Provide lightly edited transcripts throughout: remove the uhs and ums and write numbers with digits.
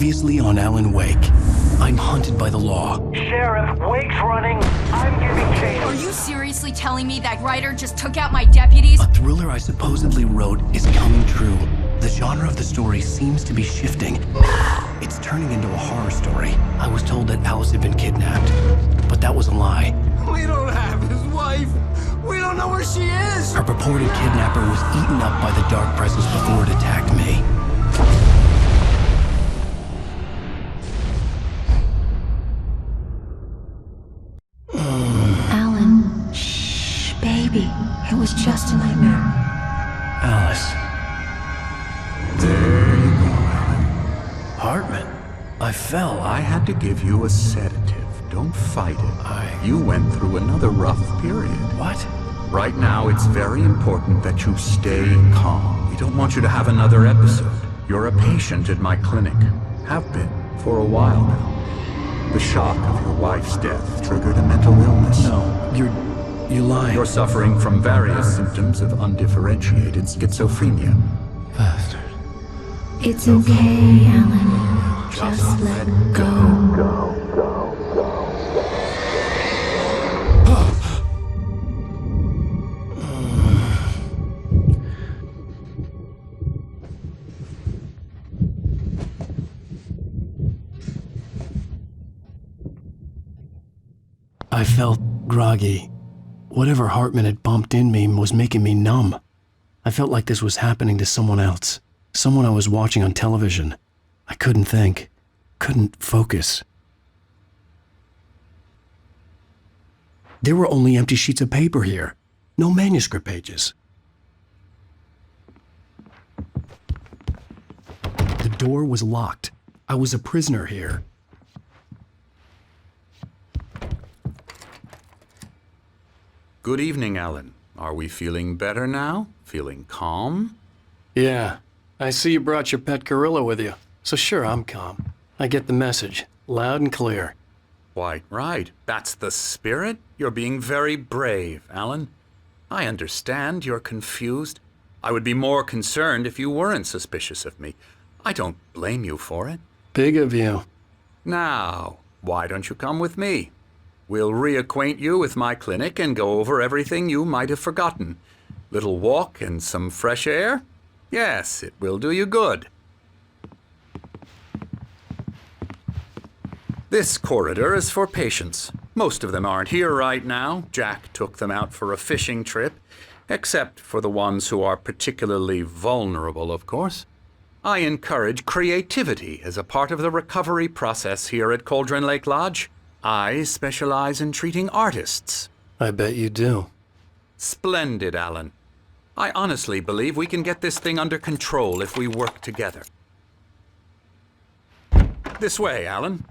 Previously on Alan Wake. I'm hunted by the law. Sheriff, Wake's running. I'm giving chase. Are you seriously telling me that writer just took out my deputies? A thriller I supposedly wrote is coming true. The genre of the story seems to be shifting. It's turning into a horror story. I was told that Alice had been kidnapped, but that was a lie. We don't have his wife. We don't know where she is. Her purported kidnapper was eaten up by the dark presence before it attacked me. Alan, shh, baby. It was just a nightmare. Alice. There you go, Alan. Hartman. I fell. I had to give you a sedative. Don't fight it. You went through another rough period. What? Right now, it's very important that you stay calm. We don't want you to have another episode. You're a patient at my clinic. Have been for a while now. The shock of your wife's death triggered a mental illness. No, you're lying. You're suffering from various symptoms of undifferentiated schizophrenia. Bastard. It's okay, Alan. Just let go. I felt groggy. Whatever Hartman had bumped in me was making me numb. I felt like this was happening to someone else. Someone I was watching on television. I couldn't think. Couldn't focus. There were only empty sheets of paper here. No manuscript pages. The door was locked. I was a prisoner here. Good evening, Alan. Are we feeling better now? Feeling calm? Yeah. I see you brought your pet gorilla with you. So sure, I'm calm. I get the message. Loud and clear. Quite right. That's the spirit. You're being very brave, Alan. I understand you're confused. I would be more concerned if you weren't suspicious of me. I don't blame you for it. Big of you. Now, why don't you come with me? We'll reacquaint you with my clinic and go over everything you might have forgotten. Little walk and some fresh air? Yes, it will do you good. This corridor is for patients. Most of them aren't here right now. Jack took them out for a fishing trip, except for the ones who are particularly vulnerable, of course. I encourage creativity as a part of the recovery process here at Cauldron Lake Lodge. I specialize in treating artists. I bet you do. Splendid, Alan. I honestly believe we can get this thing under control if we work together. This way, Alan.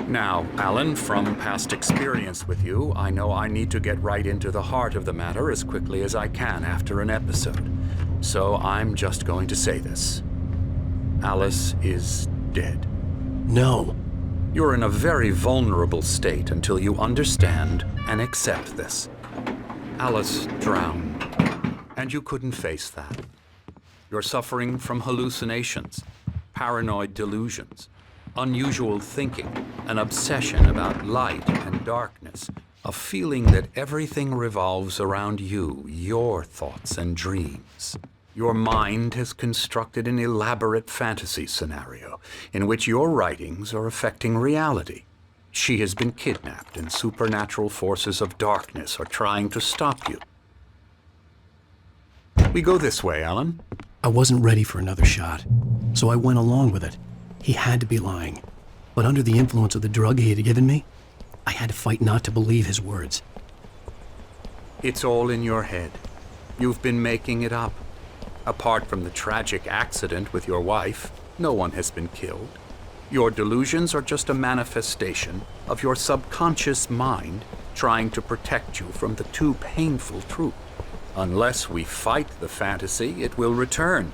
Now, Alan, from past experience with you, I know I need to get right into the heart of the matter as quickly as I can after an episode. So I'm just going to say this. Alice is dead. No. You're in a very vulnerable state until you understand and accept this. Alice drowned, and you couldn't face that. You're suffering from hallucinations, paranoid delusions, unusual thinking, an obsession about light and darkness, a feeling that everything revolves around you, your thoughts and dreams. Your mind has constructed an elaborate fantasy scenario in which your writings are affecting reality. She has been kidnapped and supernatural forces of darkness are trying to stop you. We go this way, Alan. I wasn't ready for another shot, so I went along with it. He had to be lying. But under the influence of the drug he had given me, I had to fight not to believe his words. It's all in your head. You've been making it up. Apart from the tragic accident with your wife, no one has been killed. Your delusions are just a manifestation of your subconscious mind trying to protect you from the too painful truth. Unless we fight the fantasy, it will return.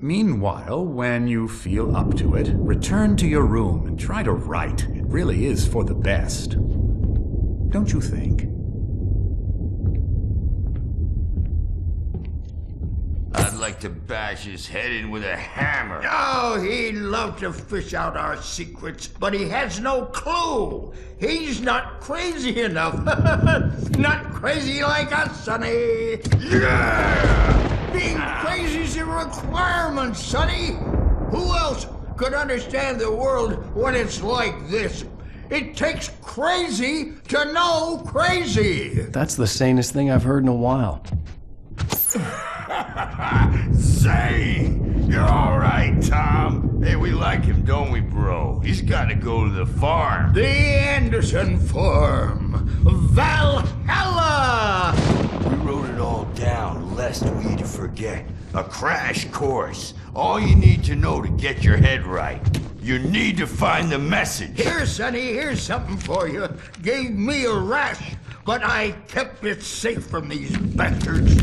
Meanwhile, when you feel up to it, return to your room and try to write. It really is for the best. Don't you think? I'd like to bash his head in with a hammer. Oh, he'd love to fish out our secrets, but he has no clue. He's not crazy enough. Not crazy like us, Sonny. Yeah! Being crazy's a requirement, Sonny. Who else could understand the world when it's like this? It takes crazy to know crazy. That's the sanest thing I've heard in a while. Zane! You're alright, Tom. Hey, we like him, don't we, bro? He's gotta go to the farm. The Anderson Farm. Valhalla! We wrote it all down, lest we'd forget. A crash course. All you need to know to get your head right. You need to find the message. Here, Sonny, here's something for you. Gave me a rash, but I kept it safe from these bastards.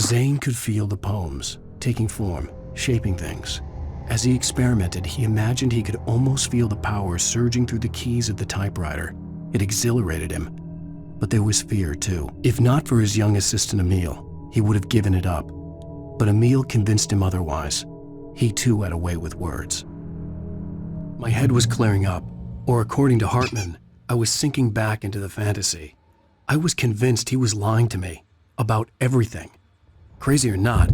Zane could feel the poems, taking form, shaping things. As he experimented, he imagined he could almost feel the power surging through the keys of the typewriter. It exhilarated him. But there was fear, too. If not for his young assistant Emil, he would have given it up. But Emil convinced him otherwise. He too had a way with words. My head was clearing up, or according to Hartman, I was sinking back into the fantasy. I was convinced he was lying to me about everything. Crazy or not,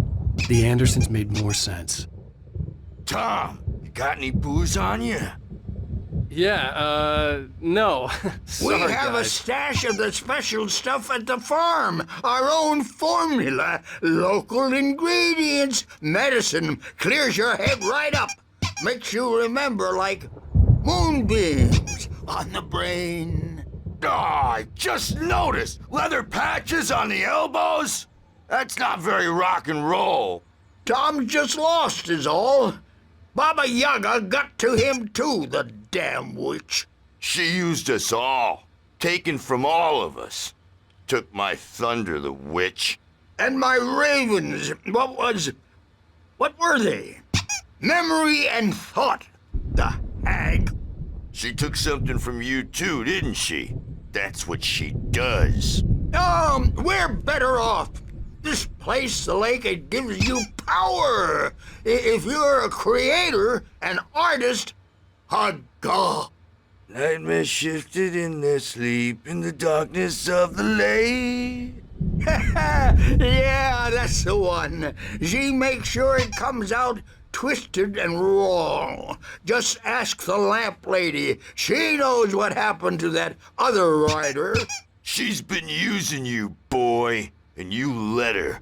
the Andersons made more sense. Tom, you got any booze on you? Yeah, no. Sorry, we have a stash of the special stuff at the farm. Our own formula. Local ingredients. Medicine clears your head right up. Makes you remember like moonbeams on the brain. Oh, I just noticed. Leather patches on the elbows? That's not very rock and roll. Tom just lost is all. Baba Yaga got to him too, the damn witch. She used us all. Taken from all of us. Took my thunder, the witch. And my ravens. What were they? Memory and thought, the hag. She took something from you too, didn't she? That's what she does. We're better off. This place, the lake, it gives you power. If you're a creator, an artist, haga. Nightmare shifted in their sleep in the darkness of the lake. Yeah, that's the one. She makes sure it comes out twisted and wrong. Just ask the lamp lady. She knows what happened to that other rider. She's been using you, boy. And you let her.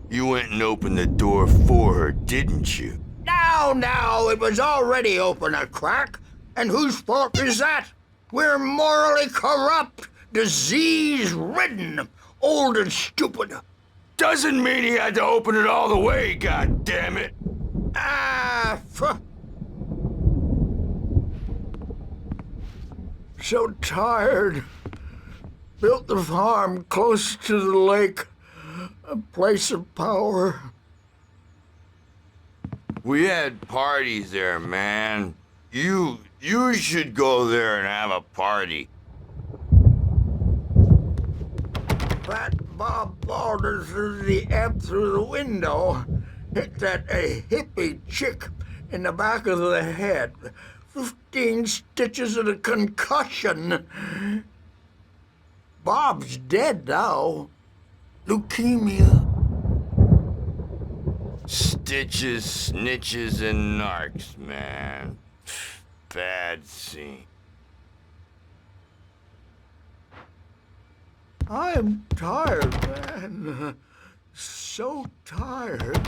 You went and opened the door for her, didn't you? Now, it was already open a crack. And whose fault is that? We're morally corrupt, disease-ridden, old and stupid. Doesn't mean he had to open it all the way, goddammit. So tired. Built the farm close to the lake. A place of power. We had parties there, man. You should go there and have a party. Fat Bob Balders threw the amp through the window. Hit that hippie chick in the back of the head. 15 stitches and a concussion. Bob's dead now. Leukemia. Stitches, snitches, and narcs, man. Bad scene. I am tired, man. So tired.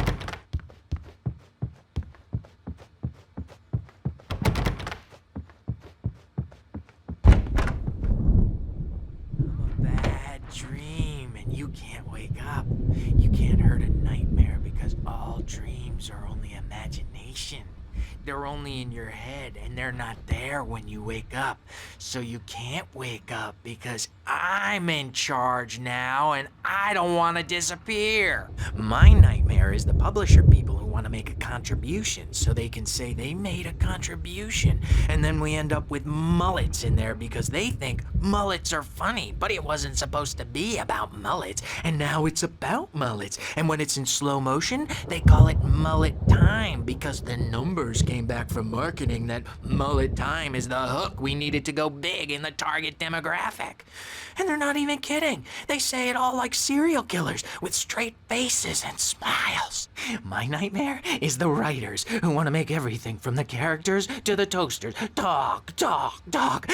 Bad dream, and you can't wake up. You can't hurt a nightmare because all dreams are only imagination. they're only in your head and they're not there when you wake up. So you can't wake up because I'm in charge now and I don't want to disappear. My nightmare is the publisher people who want to make a contribution so they can say they made a contribution. And then we end up with mullets in there because they think mullets are funny, but it wasn't supposed to be about mullets. And now it's about mullets. And when it's in slow motion, they call it mullet time because the numbers came back from marketing that mullet time is the hook we needed to go big in the target demographic. And they're not even kidding. They say it all like serial killers with straight faces and smiles. My nightmare is the writers who want to make everything from the characters to the toasters talk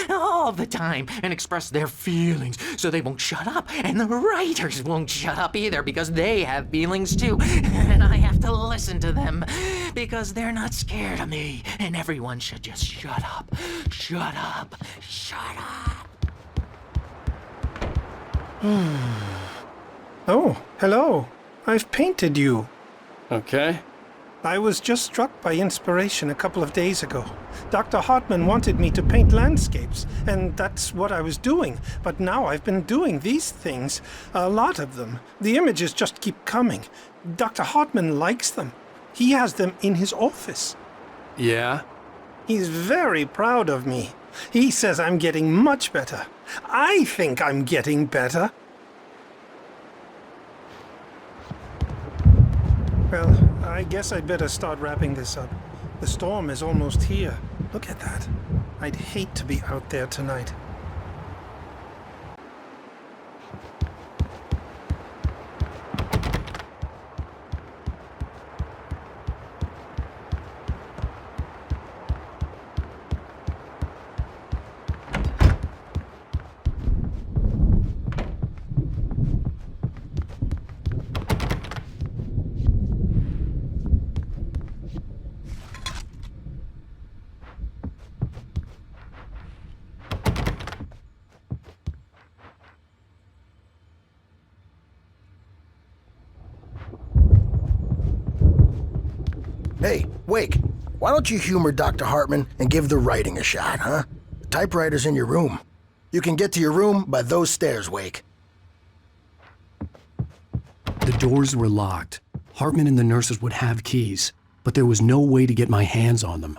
all the time and express their feelings so they won't shut up. And the writers won't shut up either because they have feelings too. And I have to listen to them because they're not scared of me. And everyone should just shut up. Shut up. Shut up. Oh, hello. I've painted you. Okay. I was just struck by inspiration a couple of days ago. Dr. Hartman wanted me to paint landscapes, and that's what I was doing. But now I've been doing these things, a lot of them. The images just keep coming. Dr. Hartman likes them. He has them in his office. Yeah? He's very proud of me. He says I'm getting much better. I think I'm getting better. Well, I guess I'd better start wrapping this up. The storm is almost here. Look at that. I'd hate to be out there tonight. Hey, Wake, why don't you humor Dr. Hartman and give the writing a shot, huh? The typewriter's in your room. You can get to your room by those stairs, Wake. The doors were locked. Hartman and the nurses would have keys, but there was no way to get my hands on them.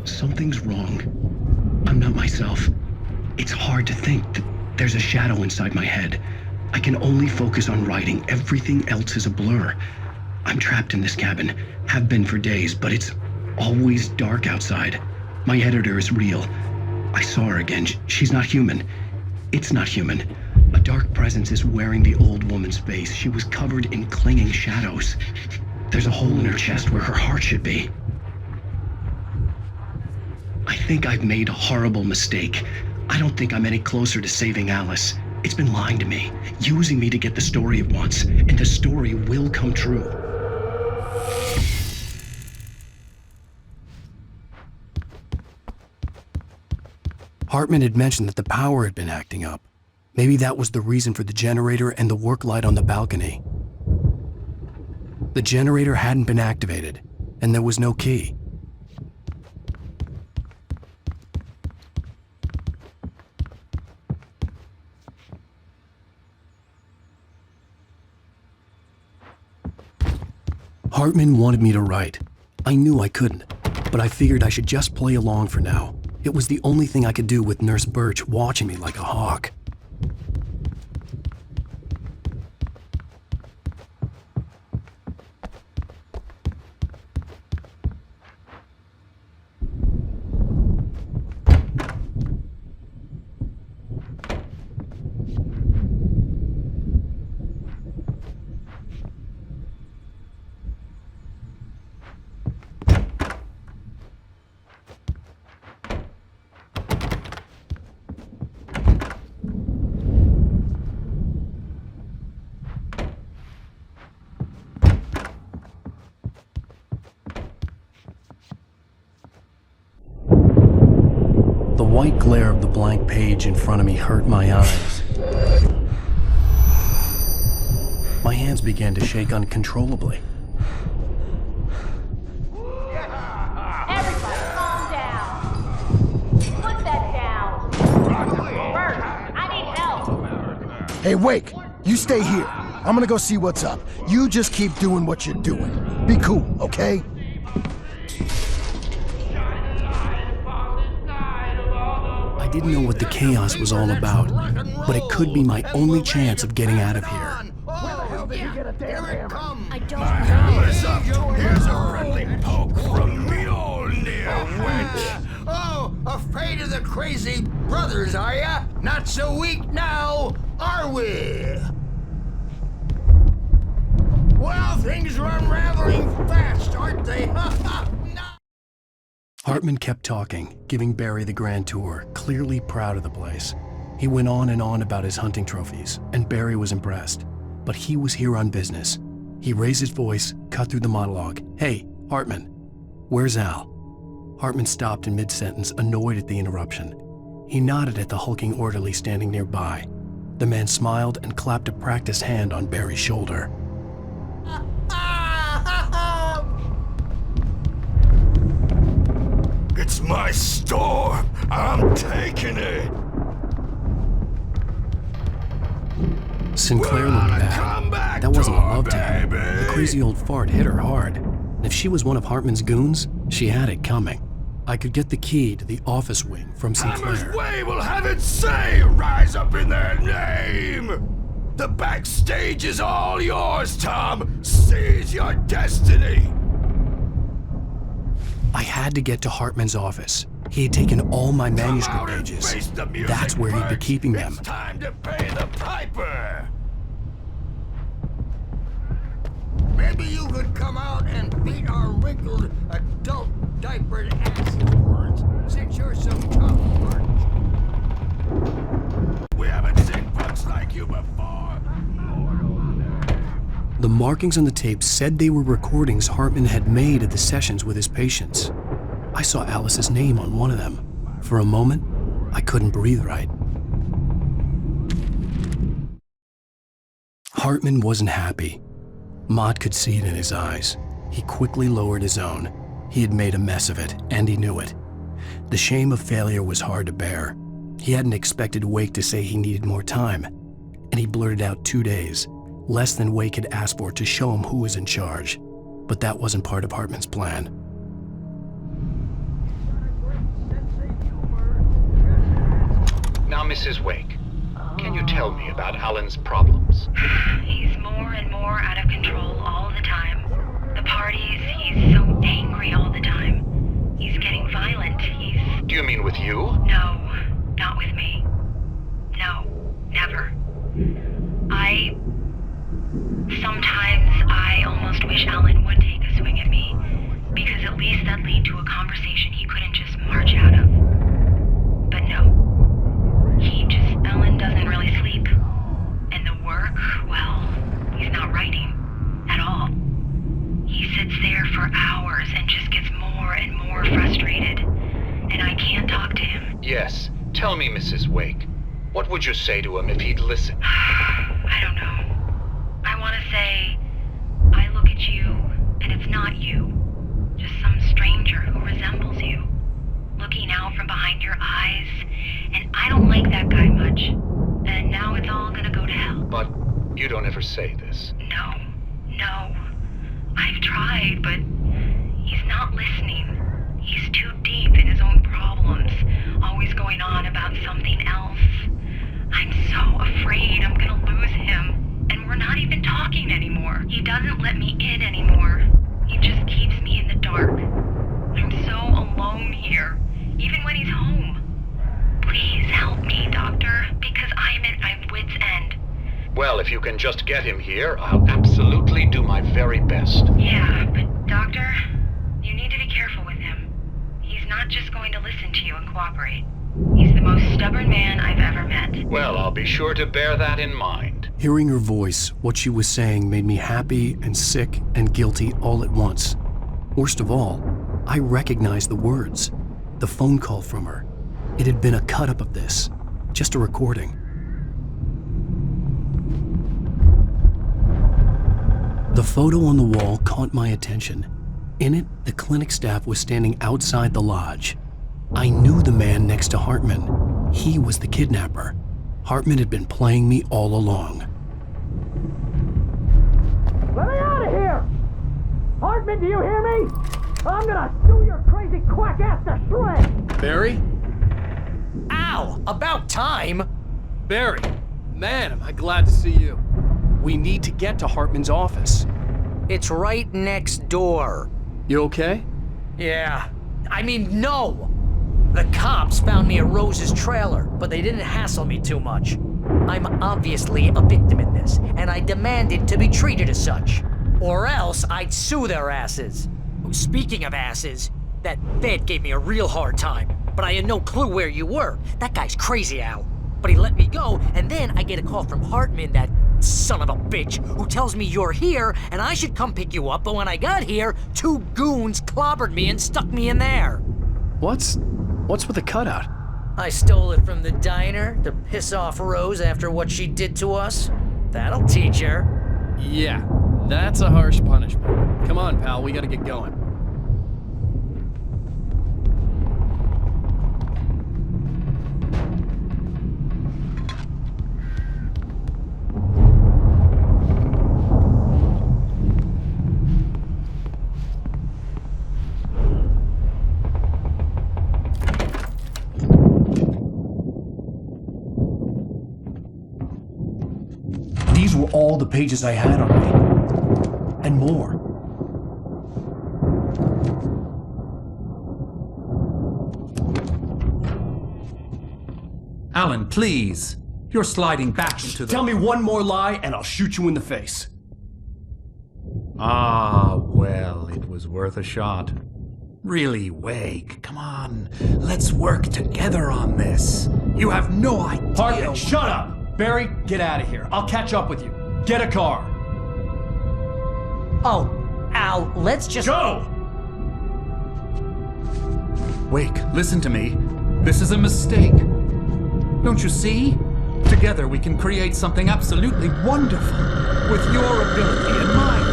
Something's wrong. I'm not myself. It's hard to think that there's a shadow inside my head. I can only focus on writing. Everything else is a blur. I'm trapped in this cabin, have been for days, but it's always dark outside. My editor is real. I saw her again. She's not human. It's not human. A dark presence is wearing the old woman's face. She was covered in clinging shadows. There's a hole in her chest where her heart should be. I think I've made a horrible mistake. I don't think I'm any closer to saving Alice. It's been lying to me, using me to get the story it wants, and the story will come true. Hartman had mentioned that the power had been acting up. Maybe that was the reason for the generator and the work light on the balcony. The generator hadn't been activated, and there was no key. Hartman wanted me to write. I knew I couldn't, but I figured I should just play along for now. It was the only thing I could do with Nurse Birch watching me like a hawk. The white glare of the blank page in front of me hurt my eyes. hands began to shake uncontrollably. Everybody, calm down. Put that down. Bert, I need help. Hey, Wake, you stay here. I'm gonna go see what's up. You just keep doing what you're doing. Be cool, okay? I didn't know what the chaos was all about, but it could be my only chance of getting out of here. I don't know. Here's a friendly poke from Mjolnir, wench. Oh, afraid of the crazy brothers, are ya? Not so weak now, are we? Well, things are unraveling fast, aren't they? Hartman kept talking, giving Barry the grand tour, clearly proud of the place. He went on and on about his hunting trophies, and Barry was impressed. But he was here on business. He raised his voice, cut through the monologue. "Hey, Hartman, where's Al?" Hartman stopped in mid-sentence, annoyed at the interruption. He nodded at the hulking orderly standing nearby. The man smiled and clapped a practiced hand on Barry's shoulder. It's my storm. I'm taking it. Sinclair looked bad. That wasn't a love tap. The crazy old fart hit her hard. And if she was one of Hartman's goons, she had it coming. I could get the key to the office wing from Sinclair. Hammer's Way will have its say. Rise up in their name. The backstage is all yours, Tom. Seize your destiny. I had to get to Hartman's office. He had taken all my manuscript pages. That's where he'd be keeping them. It's time to pay the piper. Maybe you could come out and beat our wrinkled adult diapered asses for us, since you're so tough, March. We haven't seen punks like you before. The markings on the tape said they were recordings Hartman had made at the sessions with his patients. I saw Alice's name on one of them. For a moment, I couldn't breathe right. Hartman wasn't happy. Mott could see it in his eyes. He quickly lowered his own. He had made a mess of it, and he knew it. The shame of failure was hard to bear. He hadn't expected Wake to say he needed more time, and he blurted out 2 days. Less than Wake had asked for to show him who was in charge. But that wasn't part of Hartman's plan. Now, Mrs. Wake, can you tell me about Alan's problems? He's more and more out of control all the time. The parties, he's so angry all the time. He's getting violent. Do you mean with you? No, not with me. No, never. Sometimes I almost wish Alan would take a swing at me, because at least that'd lead to a conversation he couldn't just march out of. But no. Alan doesn't really sleep. And the work, well, he's not writing at all. He sits there for hours and just gets more and more frustrated. And I can't talk to him. Yes. Tell me, Mrs. Wake. What would you say to him if he'd listen? I don't know. I want to say, I look at you, and it's not you. Just some stranger who resembles you. Looking out from behind your eyes, and I don't like that guy much. And now it's all gonna go to hell. But you don't ever say this. No. I've tried, but he's not listening. He's too deep in his own problems, always going on about something else. I'm so afraid I'm gonna lose him. And we're not even talking anymore. He doesn't let me in anymore. He just keeps me in the dark. I'm so alone here, even when he's home. Please help me, Doctor, because I'm at my wit's end. Well, if you can just get him here, I'll absolutely do my very best. Yeah, but Doctor, you need to be careful with him. He's not just going to listen to you and cooperate. He's the most stubborn man I've ever met. Well, I'll be sure to bear that in mind. Hearing her voice, what she was saying made me happy and sick and guilty all at once. Worst of all, I recognized the words. The phone call from her. It had been a cut-up of this. Just a recording. The photo on the wall caught my attention. In it, the clinic staff was standing outside the lodge. I knew the man next to Hartman. He was the kidnapper. Hartman had been playing me all along. Let me out of here! Hartman, do you hear me? I'm gonna sue your crazy quack ass to shreds! Barry? Ow! About time! Barry! Man, am I glad to see you. We need to get to Hartman's office. It's right next door. You okay? Yeah. I mean, no! The cops found me at Rose's trailer, but they didn't hassle me too much. I'm obviously a victim in this, and I demanded to be treated as such. Or else I'd sue their asses. Speaking of asses, that vet gave me a real hard time, but I had no clue where you were. That guy's crazy, Al. But he let me go, and then I get a call from Hartman, that son of a bitch, who tells me you're here and I should come pick you up, but when I got here, 2 goons clobbered me and stuck me in there. What's with the cutout? I stole it from the diner to piss off Rose after what she did to us. That'll teach her. Yeah, that's a harsh punishment. Come on, pal, we gotta get going. These were all the pages I had on me. And more. Alan, please. You're sliding back into the... Tell me one more lie and I'll shoot you in the face. Ah, well, it was worth a shot. Really, Wake, come on. Let's work together on this. You have no idea... Hartman, shut up! Barry, get out of here. I'll catch up with you. Get a car. Oh, Al, let's just... Go! Wake, listen to me. This is a mistake. Don't you see? Together we can create something absolutely wonderful. With your ability and mine.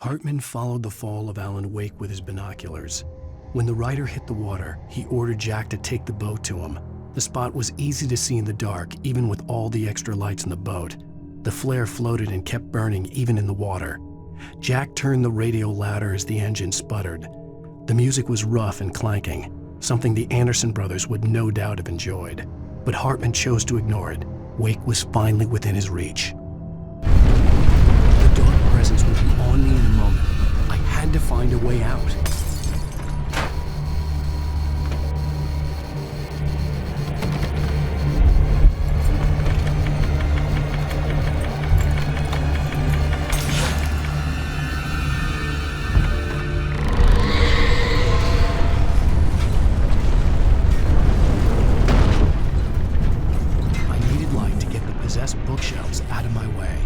Hartman followed the fall of Alan Wake with his binoculars. When the rider hit the water, he ordered Jack to take the boat to him. The spot was easy to see in the dark, even with all the extra lights in the boat. The flare floated and kept burning even in the water. Jack turned the radio louder as the engine sputtered. The music was rough and clanking, something the Anderson brothers would no doubt have enjoyed. But Hartman chose to ignore it. Wake was finally within his reach. The dark presence would be on me in a moment. I had to find a way out. I needed light to get the possessed bookshelves out of my way.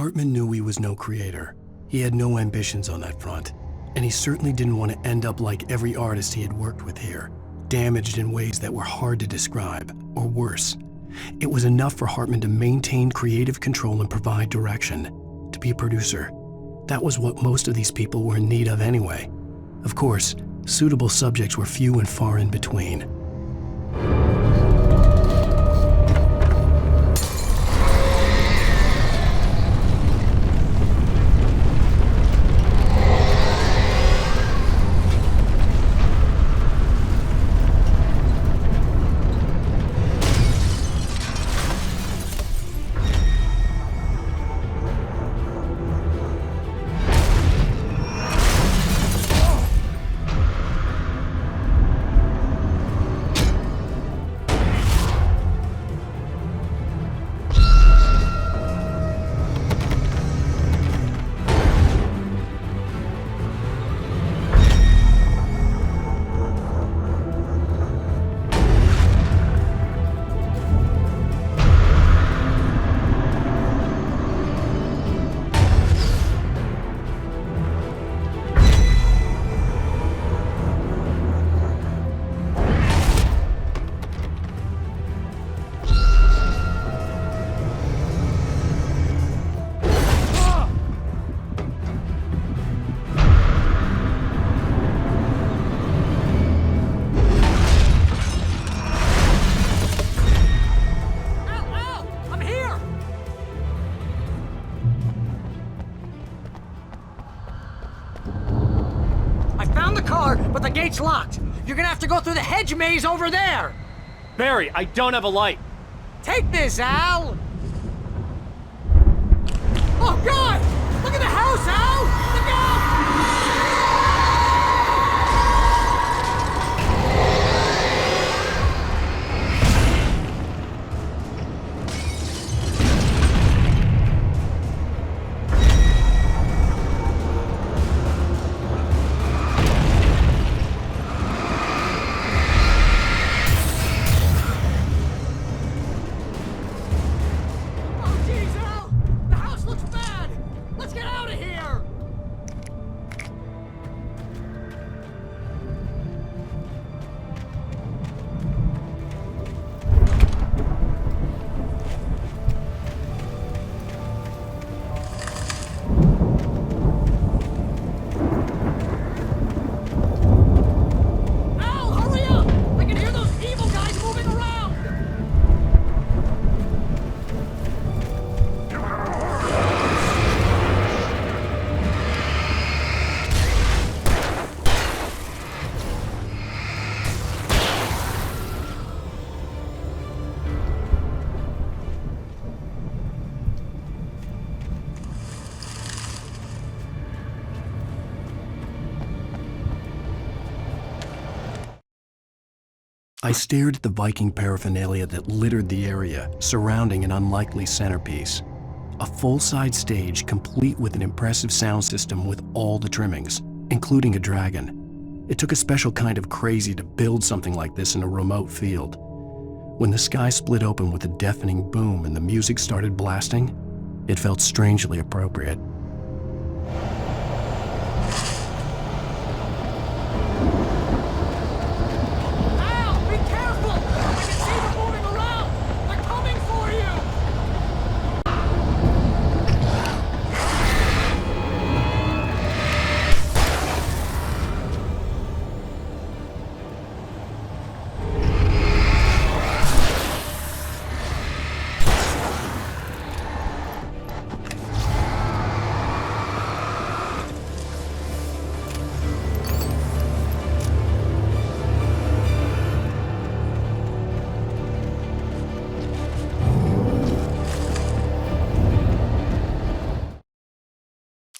Hartman knew he was no creator. He had no ambitions on that front, and he certainly didn't want to end up like every artist he had worked with here, damaged in ways that were hard to describe, or worse. It was enough for Hartman to maintain creative control and provide direction, to be a producer. That was what most of these people were in need of anyway. Of course, suitable subjects were few and far in between. But the gate's locked. You're gonna have to go through the hedge maze over there. Barry, I don't have a light. Take this, Al. Oh, God! Look at the house, Al! Look out! I stared at the Viking paraphernalia that littered the area, surrounding an unlikely centerpiece. A full-size stage complete with an impressive sound system with all the trimmings, including a dragon. It took a special kind of crazy to build something like this in a remote field. When the sky split open with a deafening boom and the music started blasting, it felt strangely appropriate.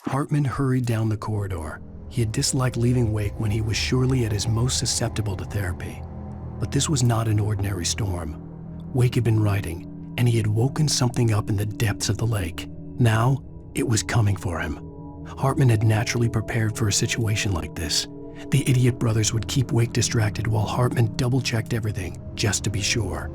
Hartman hurried down the corridor. He had disliked leaving Wake when he was surely at his most susceptible to therapy. But this was not an ordinary storm. Wake had been writing, and he had woken something up in the depths of the lake. Now, it was coming for him. Hartman had naturally prepared for a situation like this. The idiot brothers would keep Wake distracted while Hartman double-checked everything, just to be sure.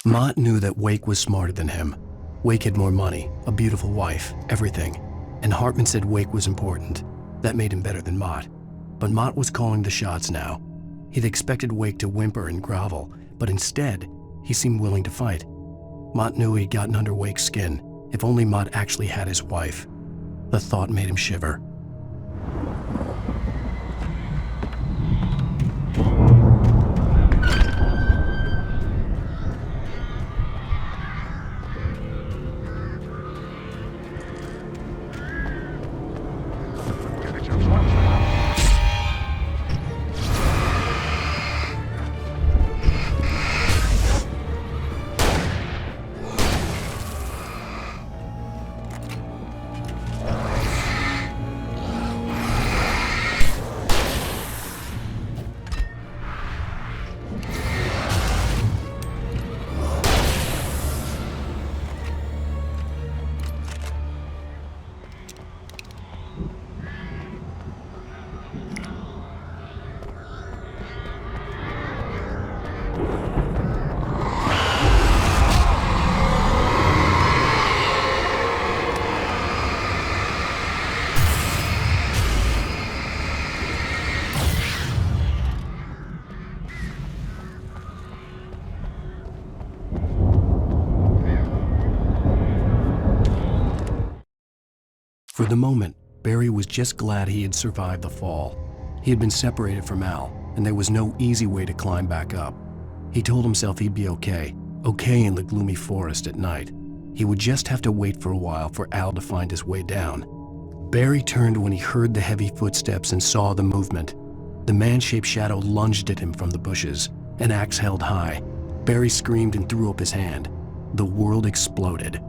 Mott knew that Wake was smarter than him. Wake had more money, a beautiful wife, everything. And Hartman said Wake was important. That made him better than Mott. But Mott was calling the shots now. He'd expected Wake to whimper and grovel, but instead, he seemed willing to fight. Mott knew he'd gotten under Wake's skin. If only Mott actually had his wife. The thought made him shiver. For the moment, Barry was just glad he had survived the fall. He had been separated from Al, and there was no easy way to climb back up. He told himself he'd be okay in the gloomy forest at night. He would just have to wait for a while for Al to find his way down. Barry turned when he heard the heavy footsteps and saw the movement. The man-shaped shadow lunged at him from the bushes, an axe held high. Barry screamed and threw up his hand. The world exploded.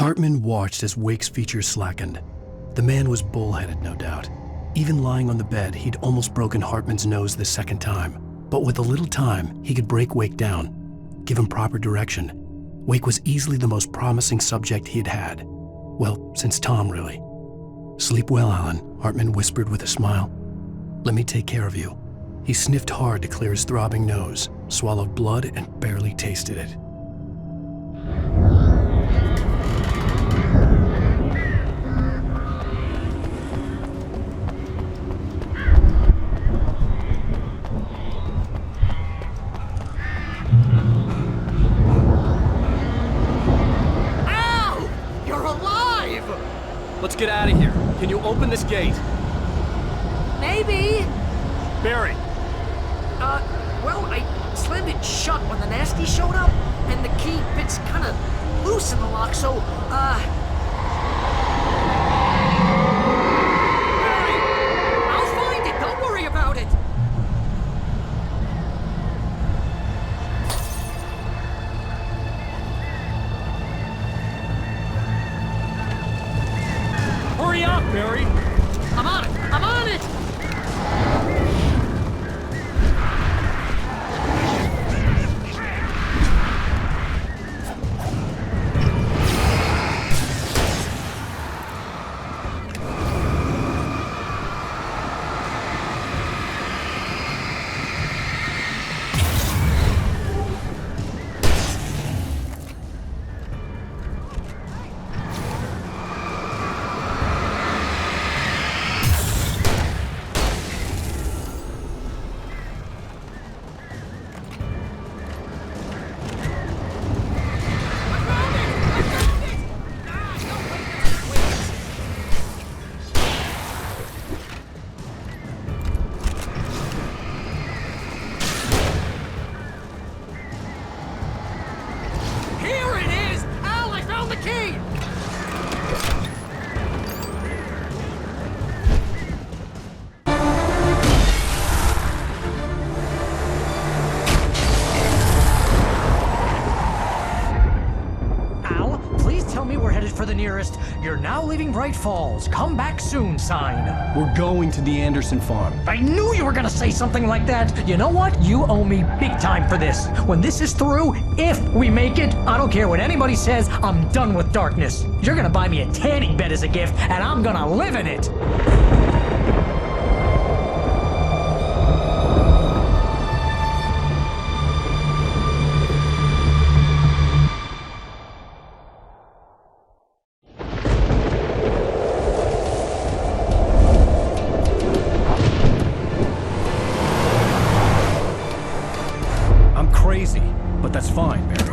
Hartman watched as Wake's features slackened. The man was bullheaded, no doubt. Even lying on the bed, he'd almost broken Hartman's nose the second time. But with a little time, he could break Wake down, give him proper direction. Wake was easily the most promising subject he'd had. Well, since Tom, really. "Sleep well, Alan," Hartman whispered with a smile. "Let me take care of you." He sniffed hard to clear his throbbing nose, swallowed blood, and barely tasted it. Al! You're alive! Let's get out of here. Can you open this gate? Maybe. Barry! Well, I slammed it shut when the nasty showed up, and the key fits kind of loose in the lock, so, Barry! I'll find it, don't worry about it! Hurry up, Barry! I'm on it! I'm on it! For the nearest, "You're now leaving Bright Falls. Come back soon" sign. We're going to the Anderson farm. I knew you were gonna say something like that. You know what? You owe me big time for this. When this is through, if we make it, I don't care what anybody says, I'm done with darkness. You're gonna buy me a tanning bed as a gift, and I'm gonna live in it. Crazy, but that's fine, Barry.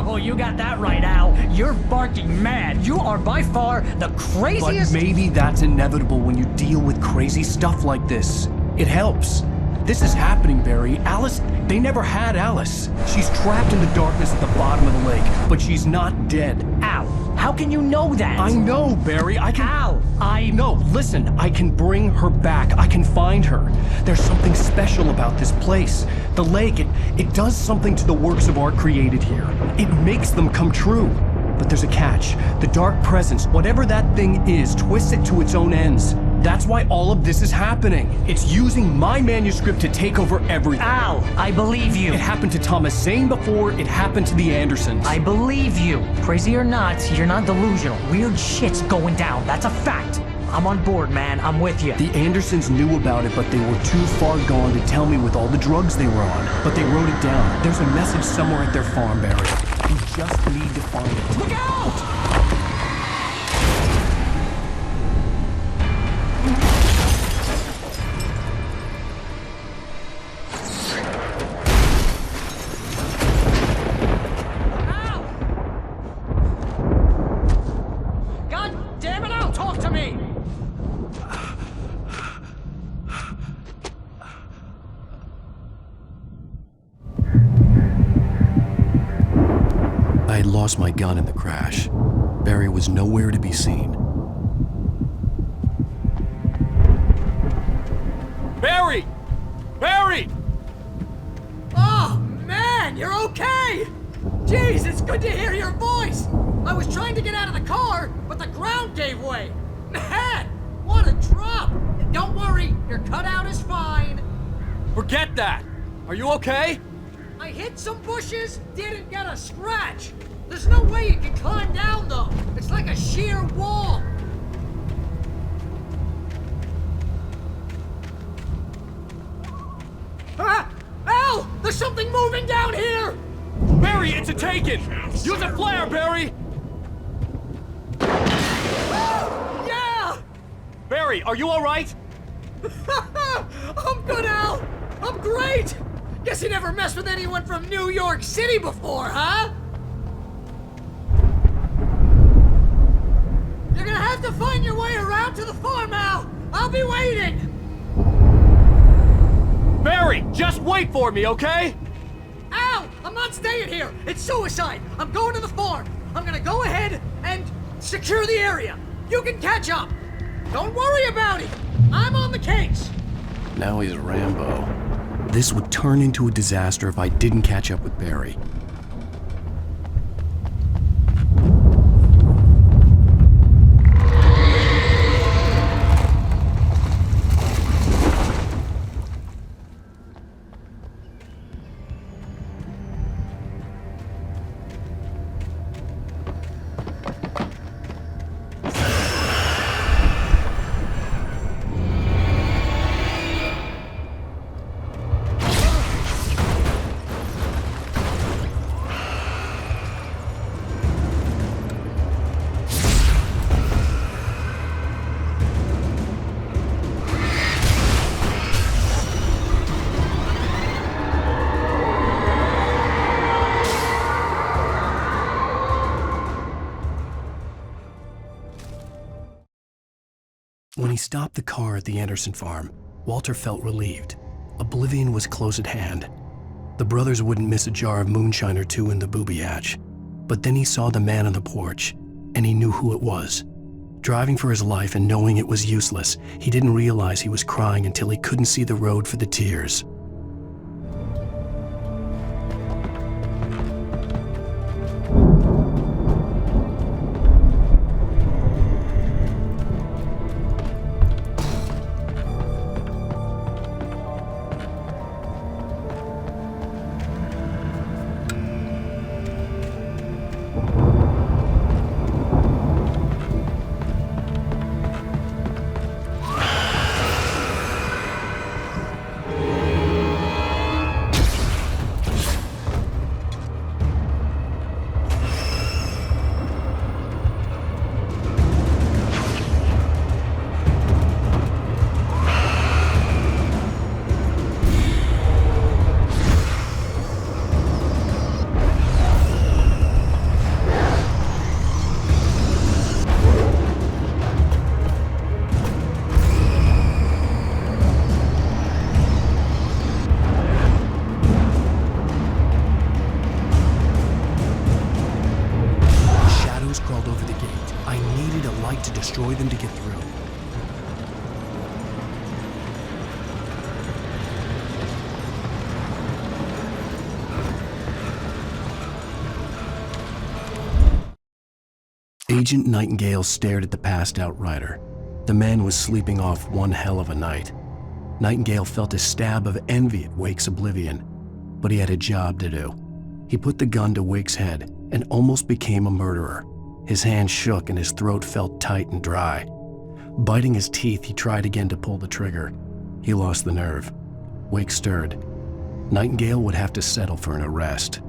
Oh, you got that right, Al. You're barking mad. You are by far the craziest— But maybe that's inevitable when you deal with crazy stuff like this. It helps. This is happening, Barry. Alice, they never had Alice. She's trapped in the darkness at the bottom of the lake, but she's not dead. Al, how can you know that? I know, Barry. I can— Al, No, listen. I can bring her back. I can find her. There's something special about this place. The lake, it does something to the works of art created here. It makes them come true. But there's a catch. The dark presence, whatever that thing is, twists it to its own ends. That's why all of this is happening. It's using my manuscript to take over everything. Al, I believe you. It happened to Thomas Zane before, it happened to the Andersons. I believe you. Crazy or not, you're not delusional. Weird shit's going down. That's a fact. I'm on board, man. I'm with you. The Andersons knew about it, but they were too far gone to tell me with all the drugs they were on. But they wrote it down. There's a message somewhere at their farm, Barry. You just need to find it. Look out! I had lost my gun in the crash. Barry was nowhere to be seen. Barry! Barry! Oh, man, you're okay! Jeez, it's good to hear your voice! I was trying to get out of the car, but the ground gave way. Man, what a drop! Don't worry, your cutout is fine. Forget that! Are you okay? I hit some bushes, didn't get a scratch. There's no way you can climb down, though. It's like a sheer wall. Ah! Al! There's something moving down here! Barry, it's a taken! Use a flare, Barry! Yeah! Barry, are you alright? I'm good, Al! I'm great! Guess you never messed with anyone from New York City before, huh? You're gonna have to find your way around to the farm, Al! I'll be waiting! Barry, just wait for me, okay? Al! I'm not staying here! It's suicide! I'm going to the farm! I'm gonna go ahead and secure the area! You can catch up! Don't worry about it! I'm on the case! Now he's Rambo. This would turn into a disaster if I didn't catch up with Barry. When he stopped the car at the Anderson farm, Walter felt relieved. Oblivion was close at hand. The brothers wouldn't miss a jar of moonshine or two in the booby hatch. But then he saw the man on the porch, and he knew who it was. Driving for his life and knowing it was useless, he didn't realize he was crying until he couldn't see the road for the tears. To destroy them to get through. Agent Nightingale stared at the passed-out rider. The man was sleeping off one hell of a night. Nightingale felt a stab of envy at Wake's oblivion, but he had a job to do. He put the gun to Wake's head and almost became a murderer. His hand shook and his throat felt tight and dry. Biting his teeth, he tried again to pull the trigger. He lost the nerve. Wake stirred. Nightingale would have to settle for an arrest.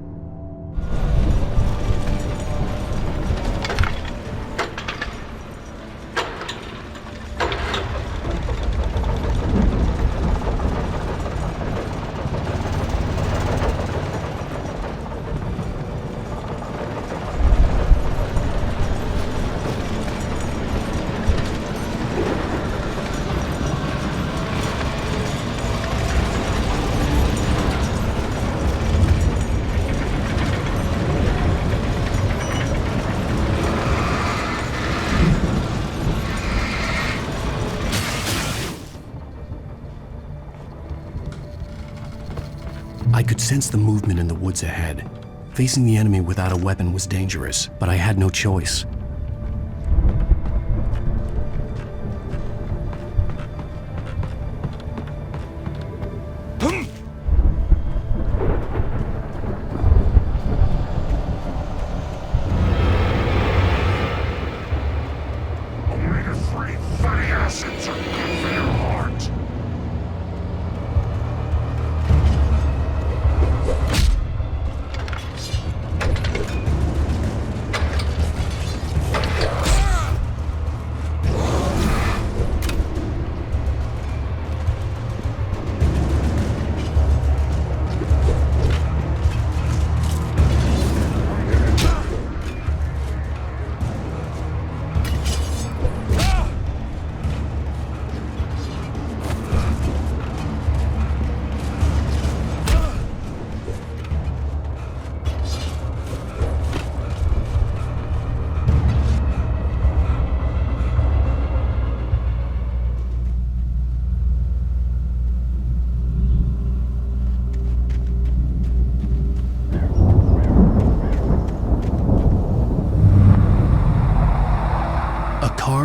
I could sense the movement in the woods ahead. Facing the enemy without a weapon was dangerous, but I had no choice.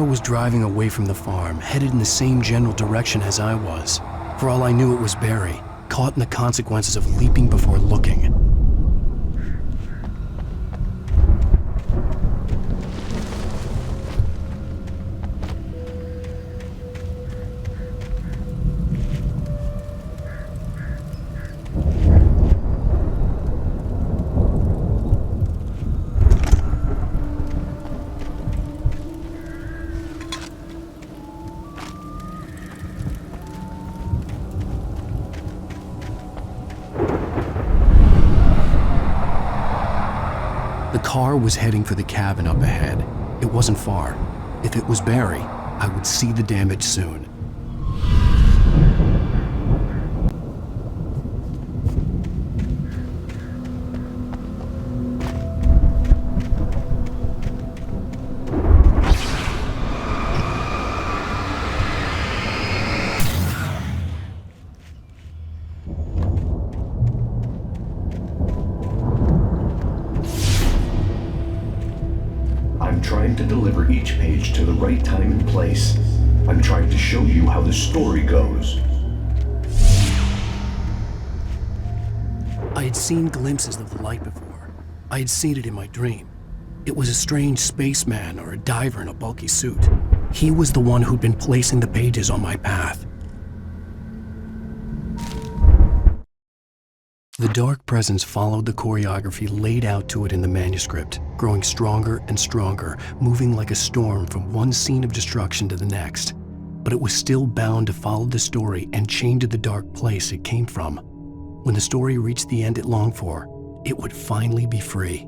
Was driving away from the farm, headed in the same general direction as I was. For all I knew, it was Barry, caught in the consequences of leaping before looking. The car was heading for the cabin up ahead. It wasn't far. If it was Barry, I would see the damage soon. To deliver each page to the right time and place. I'm trying to show you how the story goes. I had seen glimpses of the light before. I had seen it in my dream. It was a strange spaceman or a diver in a bulky suit. He was the one who'd been placing the pages on my path. The dark presence followed the choreography laid out to it in the manuscript, growing stronger and stronger, moving like a storm from one scene of destruction to the next. But it was still bound to follow the story and chained to the dark place it came from. When the story reached the end it longed for, it would finally be free.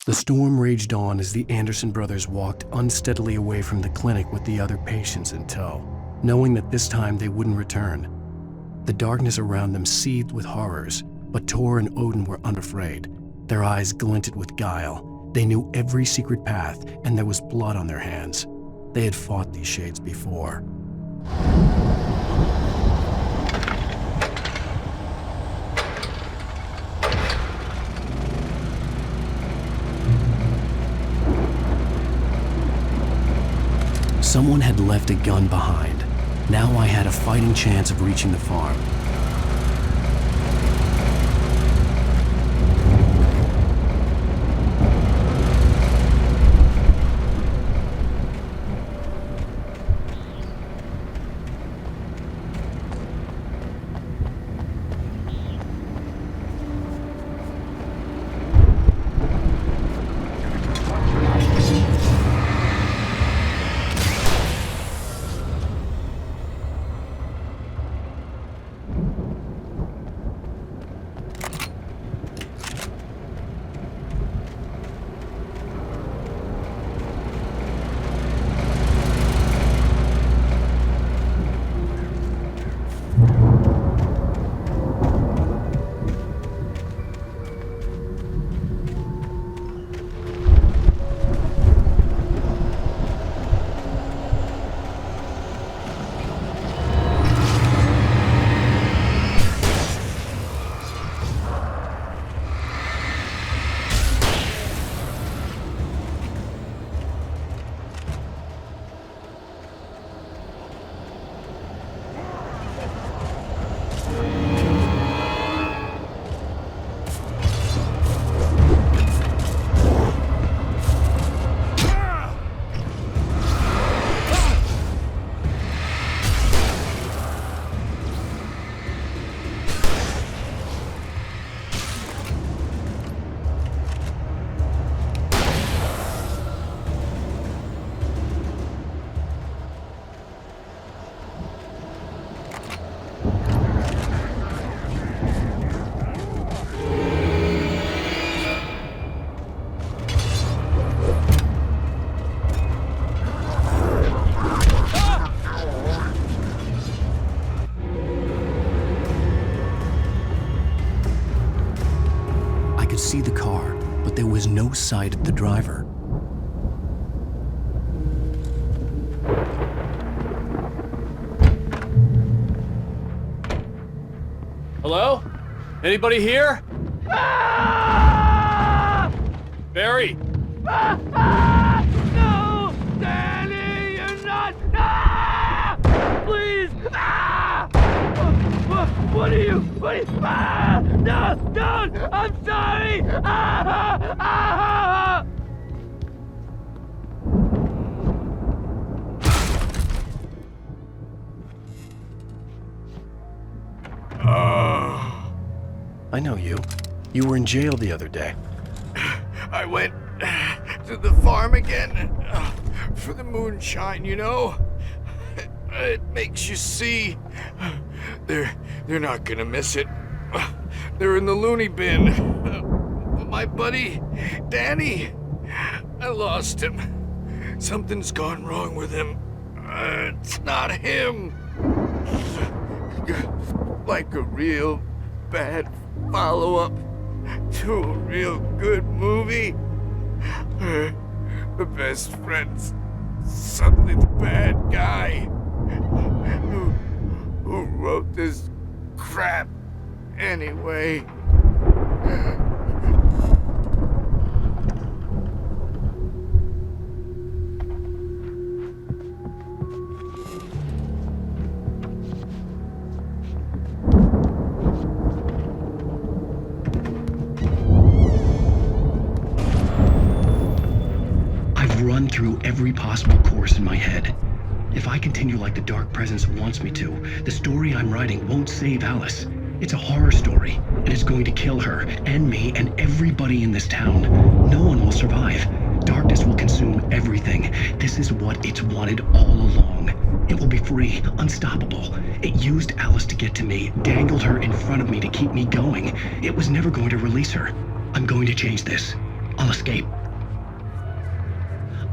The storm raged on as the Anderson brothers walked unsteadily away from the clinic with the other patients in tow, knowing that this time they wouldn't return. The darkness around them seethed with horrors, but Tor and Odin were unafraid. Their eyes glinted with guile. They knew every secret path, and there was blood on their hands. They had fought these shades before. Someone had left a gun behind. Now I had a fighting chance of reaching the farm. see the car, but there was no sight of the driver. Hello? Anybody here? Barry! No! Danny, you're not! Please! What are you? No! Don't! I'm sorry! I know you. You were in jail the other day. I went to the farm again for the moonshine, you know? It makes you see. They're not gonna miss it. They're in the loony bin. But my buddy, Danny, I lost him. Something's gone wrong with him. It's not him. Like a real bad follow-up to a real good movie. The best friend's suddenly the bad guy who wrote this crap anyway. Run through every possible course in my head. If I continue like the Dark Presence wants me to, the story I'm writing won't save Alice. It's a horror story, and it's going to kill her, and me, and everybody in this town. No one will survive. Darkness will consume everything. This is what it's wanted all along. It will be free, unstoppable. It used Alice to get to me, dangled her in front of me to keep me going. It was never going to release her. I'm going to change this. I'll escape.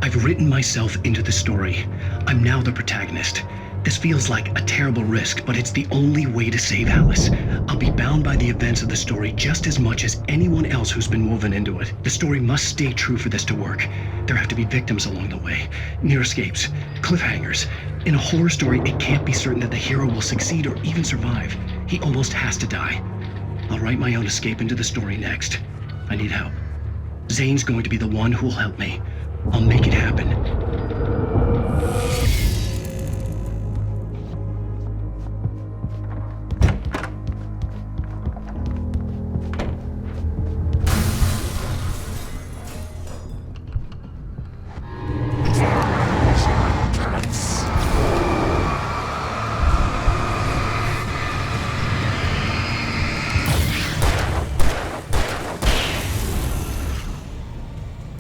I've written myself into the story. I'm now the protagonist. This feels like a terrible risk, but it's the only way to save Alice. I'll be bound by the events of the story just as much as anyone else who's been woven into it. The story must stay true for this to work. There have to be victims along the way, near escapes, cliffhangers. In a horror story, it can't be certain that the hero will succeed or even survive. He almost has to die. I'll write my own escape into the story next. I need help. Zane's going to be the one who'll help me. I'll make it happen.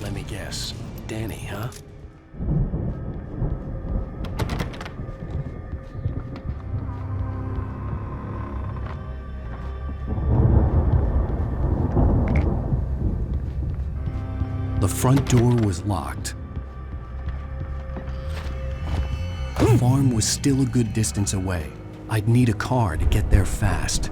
Let me guess. Danny, huh? The front door was locked. The farm was still a good distance away. I'd need a car to get there fast.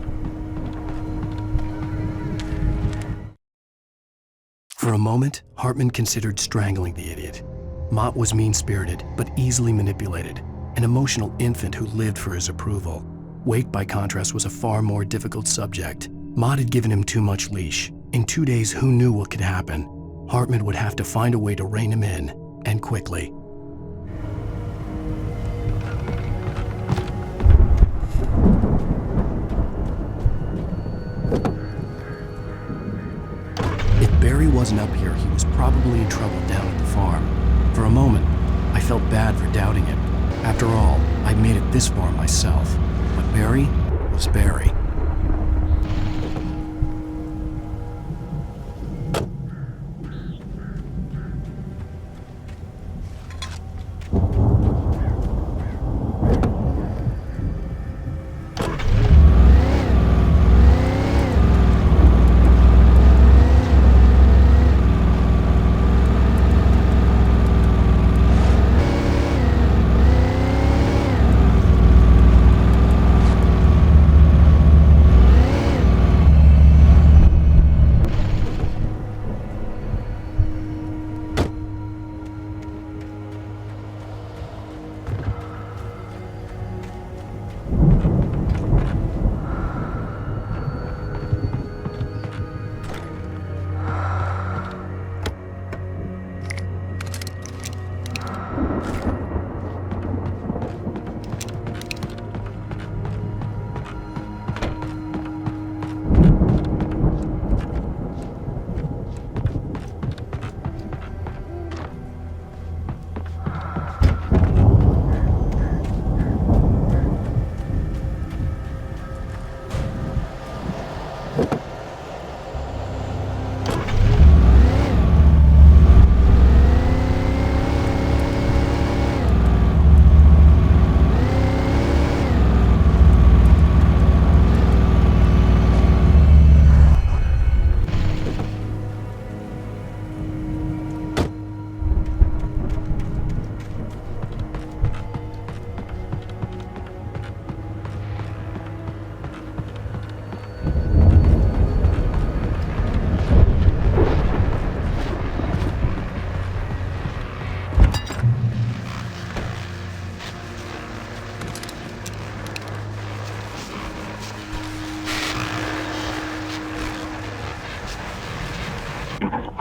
For a moment, Hartman considered strangling the idiot. Mott was mean-spirited, but easily manipulated, an emotional infant who lived for his approval. Wake, by contrast, was a far more difficult subject. Mott had given him too much leash. In 2 days, who knew what could happen? Hartman would have to find a way to rein him in, and quickly. If Barry wasn't up here, he was probably in trouble down at the farm. For a moment, I felt bad for doubting it. After all, I'd made it this far myself. But Barry was Barry.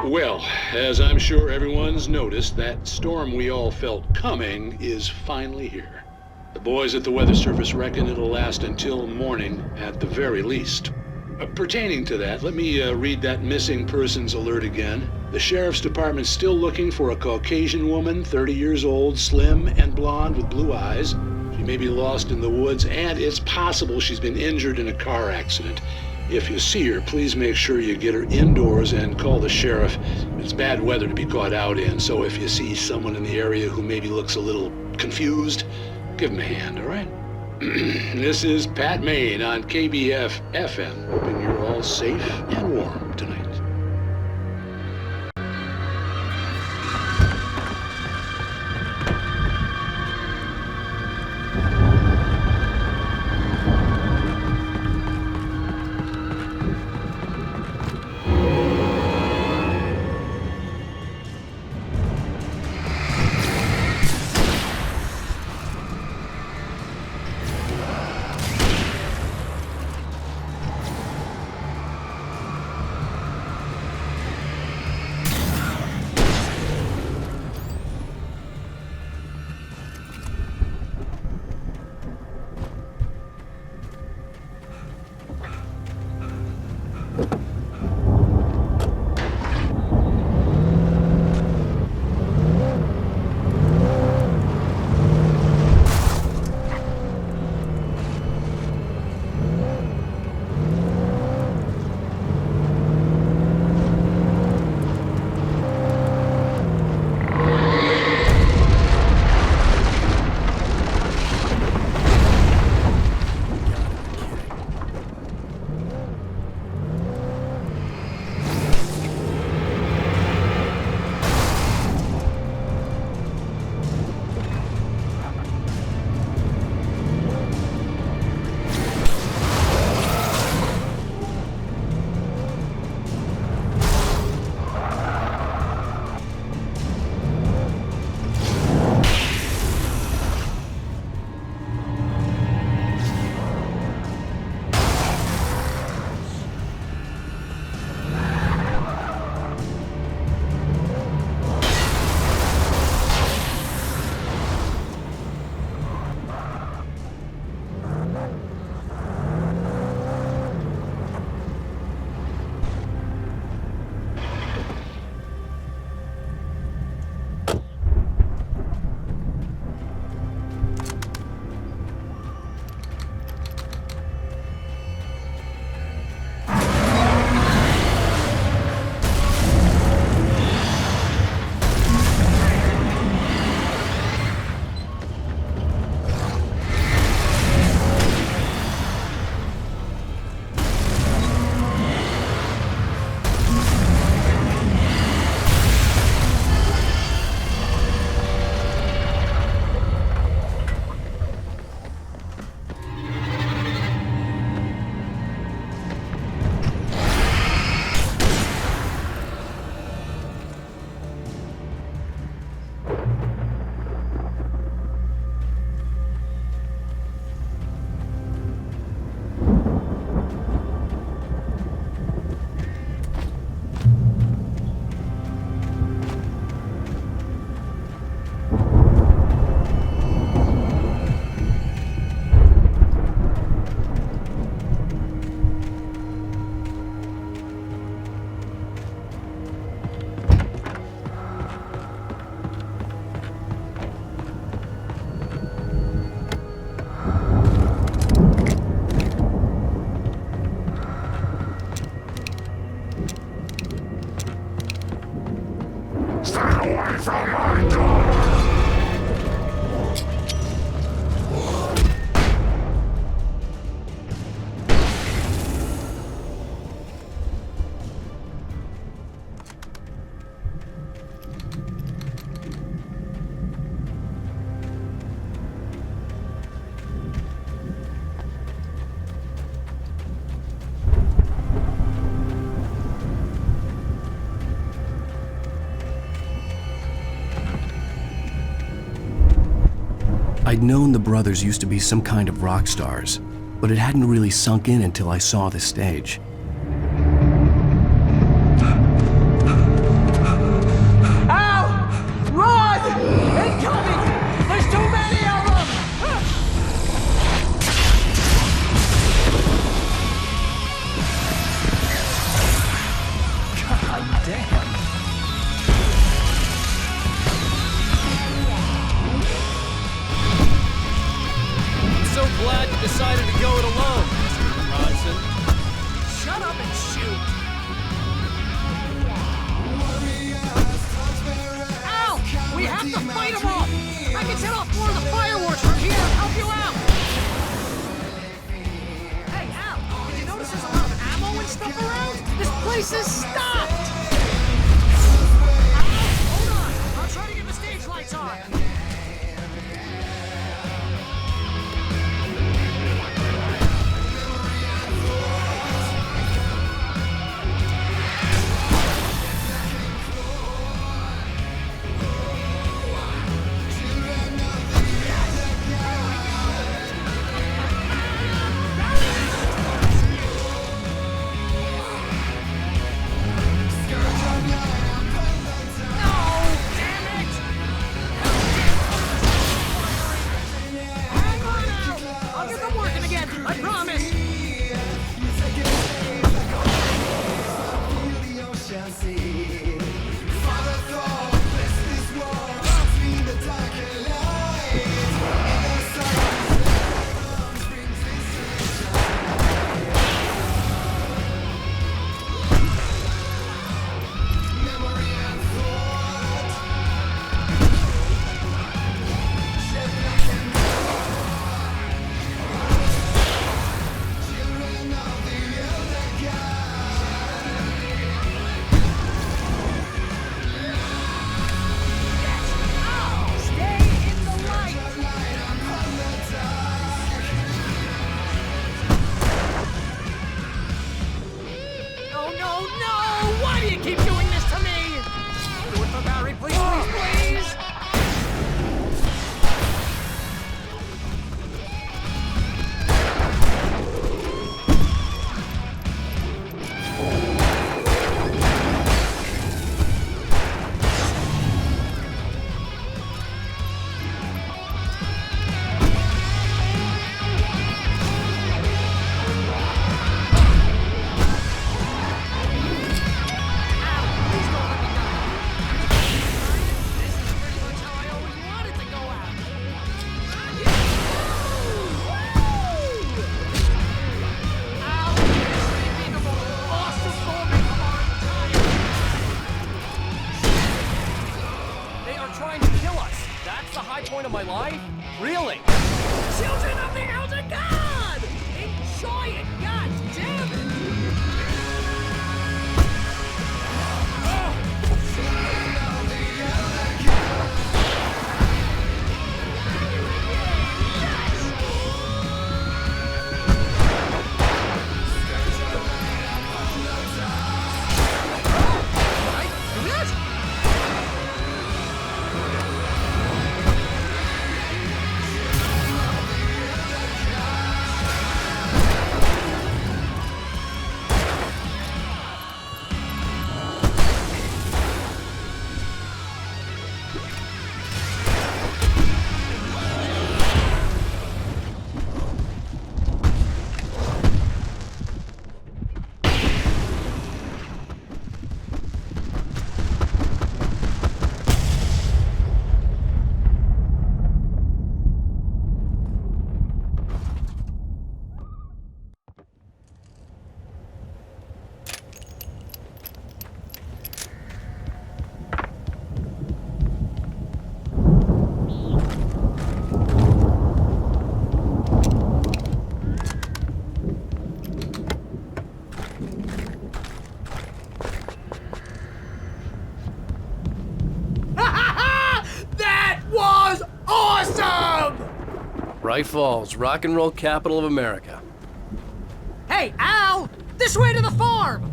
Well, as I'm sure everyone's noticed, that storm we all felt coming is finally here. The boys at the Weather Service reckon it'll last until morning at the very least. Pertaining to that, let me read that missing persons alert again. The Sheriff's Department's still looking for a Caucasian woman, 30 years old, slim and blonde with blue eyes. She may be lost in the woods, and it's possible she's been injured in a car accident. If you see her, please make sure you get her indoors and call the sheriff. It's bad weather to be caught out in, so if you see someone in the area who maybe looks a little confused, give him a hand, all right? This is Pat Maine on KBF-FM, hoping you're all safe and warm tonight. I'd known the brothers used to be some kind of rock stars, but it hadn't really sunk in until I saw the stage. place is stopped! Hold on! I'll try to get the stage lights on! I promise! Keep doing this to me! Do it for Barry, please, please, please! Point of my life? Really? Children of the Elder God! Enjoy it, God damn it! Bright Falls, rock and roll capital of America. Hey, Al! This way to the farm!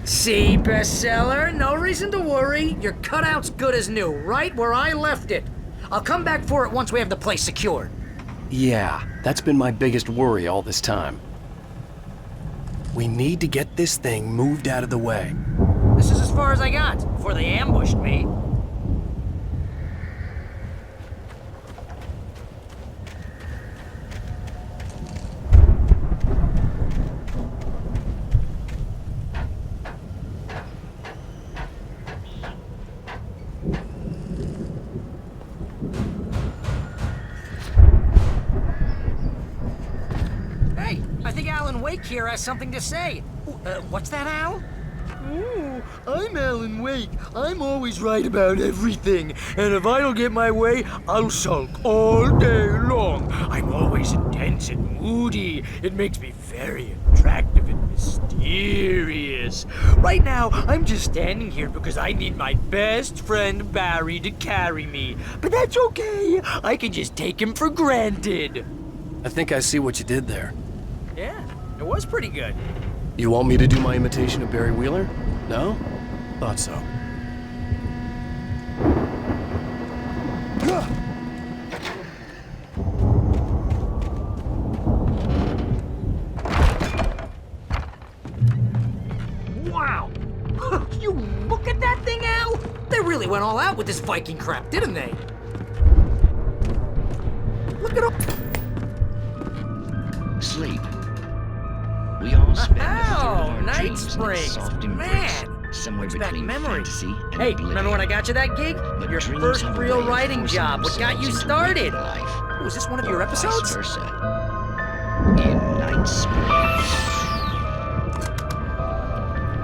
See, bestseller? No reason to worry. Your cutout's good as new, right where I left it. I'll come back for it once we have the place secured. Yeah, that's been my biggest worry all this time. We need to get this thing moved out of the way. This is as far as I got before they ambushed me. Hey, I think Alan Wake here has something to say. What's that, Al? Ooh, I'm Alan Wake. I'm always right about everything. And if I don't get my way, I'll sulk all day long. I'm always intense and moody. It makes me very attractive and mysterious. Right now, I'm just standing here because I need my best friend Barry to carry me. But that's okay. I can just take him for granted. I think I see what you did there. Yeah, it was pretty good. You want me to do my imitation of Barry Wheeler? No? Thought so. Wow! You look at that thing, Al! They really went all out with this Viking crap, didn't they? Look at all... Sleep. We all spend a third of our Night dreams in Springs. soft embrace, Man! somewhere Brings back between memories. fantasy and Hey, oblivion. remember when I got you that gig? But Your dreams first have a real way of writing forcing job. What got you themselves into started? waking life, Was this one of your or episodes? Vice versa. In Night Springs.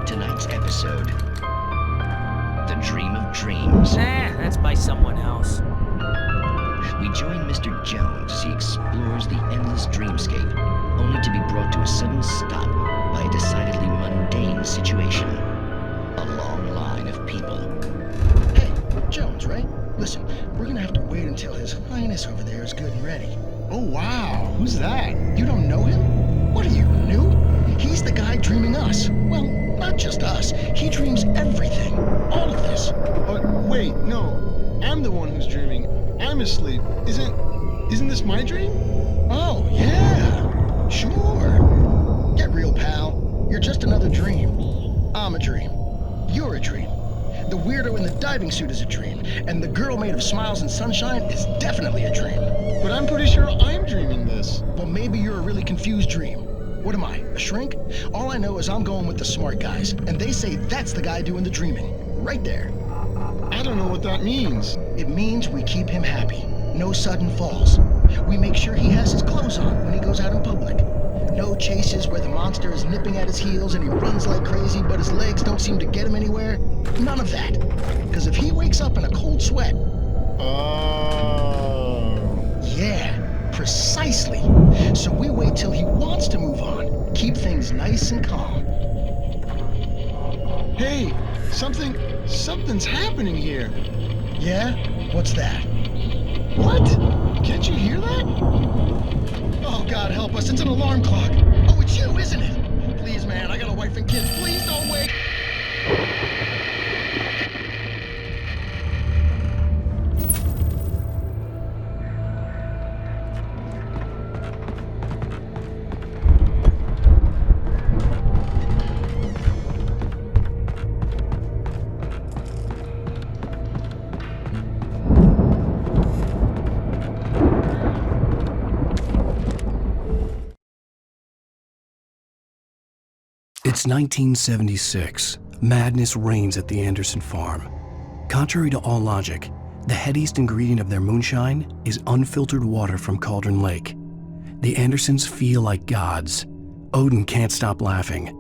Tonight's episode: The Dream of Dreams. That's by someone else. We join Mr. Jones as he explores the endless dreamscape, only to be brought to a sudden stop by a decidedly mundane situation. A long line of people. Hey, Jones, right? Listen, we're gonna have to wait until His Highness over there is good and ready. Oh, wow. Who's that? You don't know him? What are you, new? He's the guy dreaming us. Well, not just us. He dreams everything. All of this. But wait, no. I'm the one who's dreaming. I'm asleep. Isn't this my dream? Oh, yeah. Sure. Get real, pal. You're just another dream. I'm a dream. You're a dream. The weirdo in the diving suit is a dream. And the girl made of smiles and sunshine is definitely a dream. But I'm pretty sure I'm dreaming this. Well, maybe you're a really confused dream. What am I, a shrink? All I know is I'm going with the smart guys. And they say that's the guy doing the dreaming. Right there. I don't know what that means. It means we keep him happy. No sudden falls. We make sure he has his clothes on when he goes out in public. No chases where the monster is nipping at his heels and he runs like crazy, but his legs don't seem to get him anywhere. None of that. Because if he wakes up in a cold sweat... Oh... Yeah, precisely. So we wait till he wants to move on. Keep things nice and calm. Hey, something's happening here. Yeah? What's that? What? Can't you hear that? Oh, God help us, it's an alarm clock. Oh, it's you, isn't it? Please, man, I got a wife and kids. Please don't wake... It's 1976. Madness reigns at the Anderson farm. Contrary to all logic, the headiest ingredient of their moonshine is unfiltered water from Cauldron Lake. The Andersons feel like gods. Odin can't stop laughing.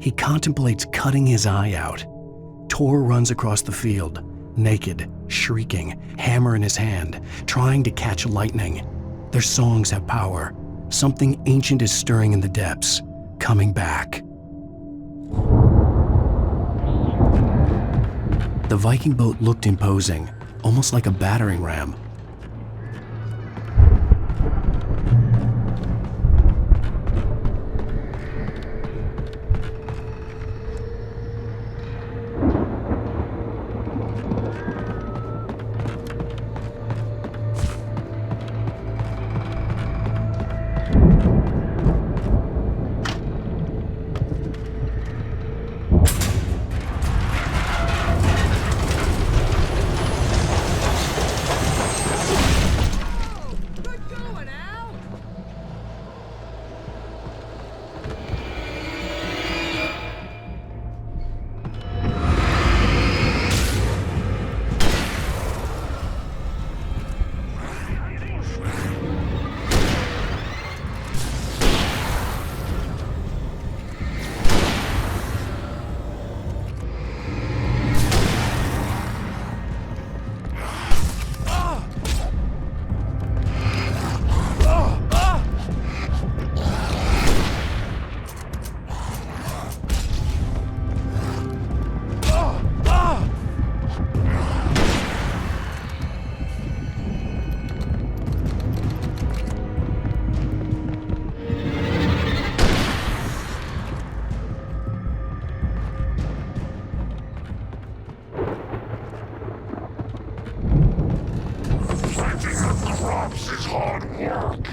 He contemplates cutting his eye out. Tor runs across the field, naked, shrieking, hammer in his hand, trying to catch lightning. Their songs have power. Something ancient is stirring in the depths, coming back. The Viking boat looked imposing, almost like a battering ram. is hard work.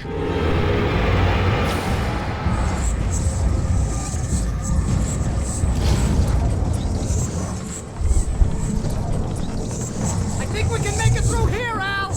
I think we can make it through here, Al!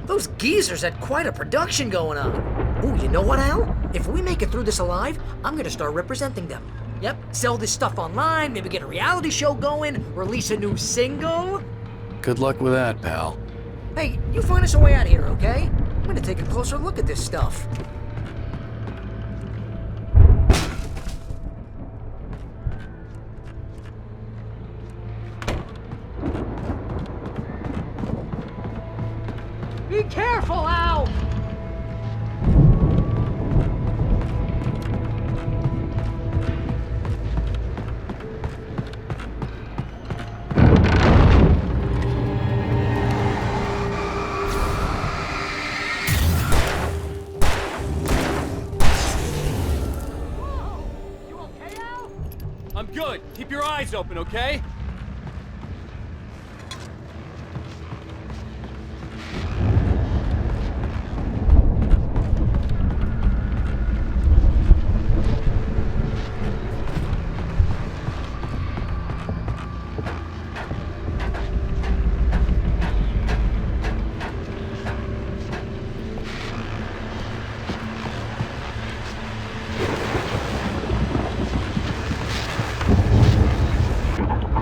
Those geezers had quite a production going on. Ooh, you know what, Al? If we make it through this alive, I'm gonna start representing them. Yep, sell this stuff online, maybe get a reality show going, release a new single. Good luck with that, pal. Hey, you find us a way out of here, okay? I'm gonna take a closer look at this stuff. Be careful, Al! I'm good. Keep your eyes open, okay?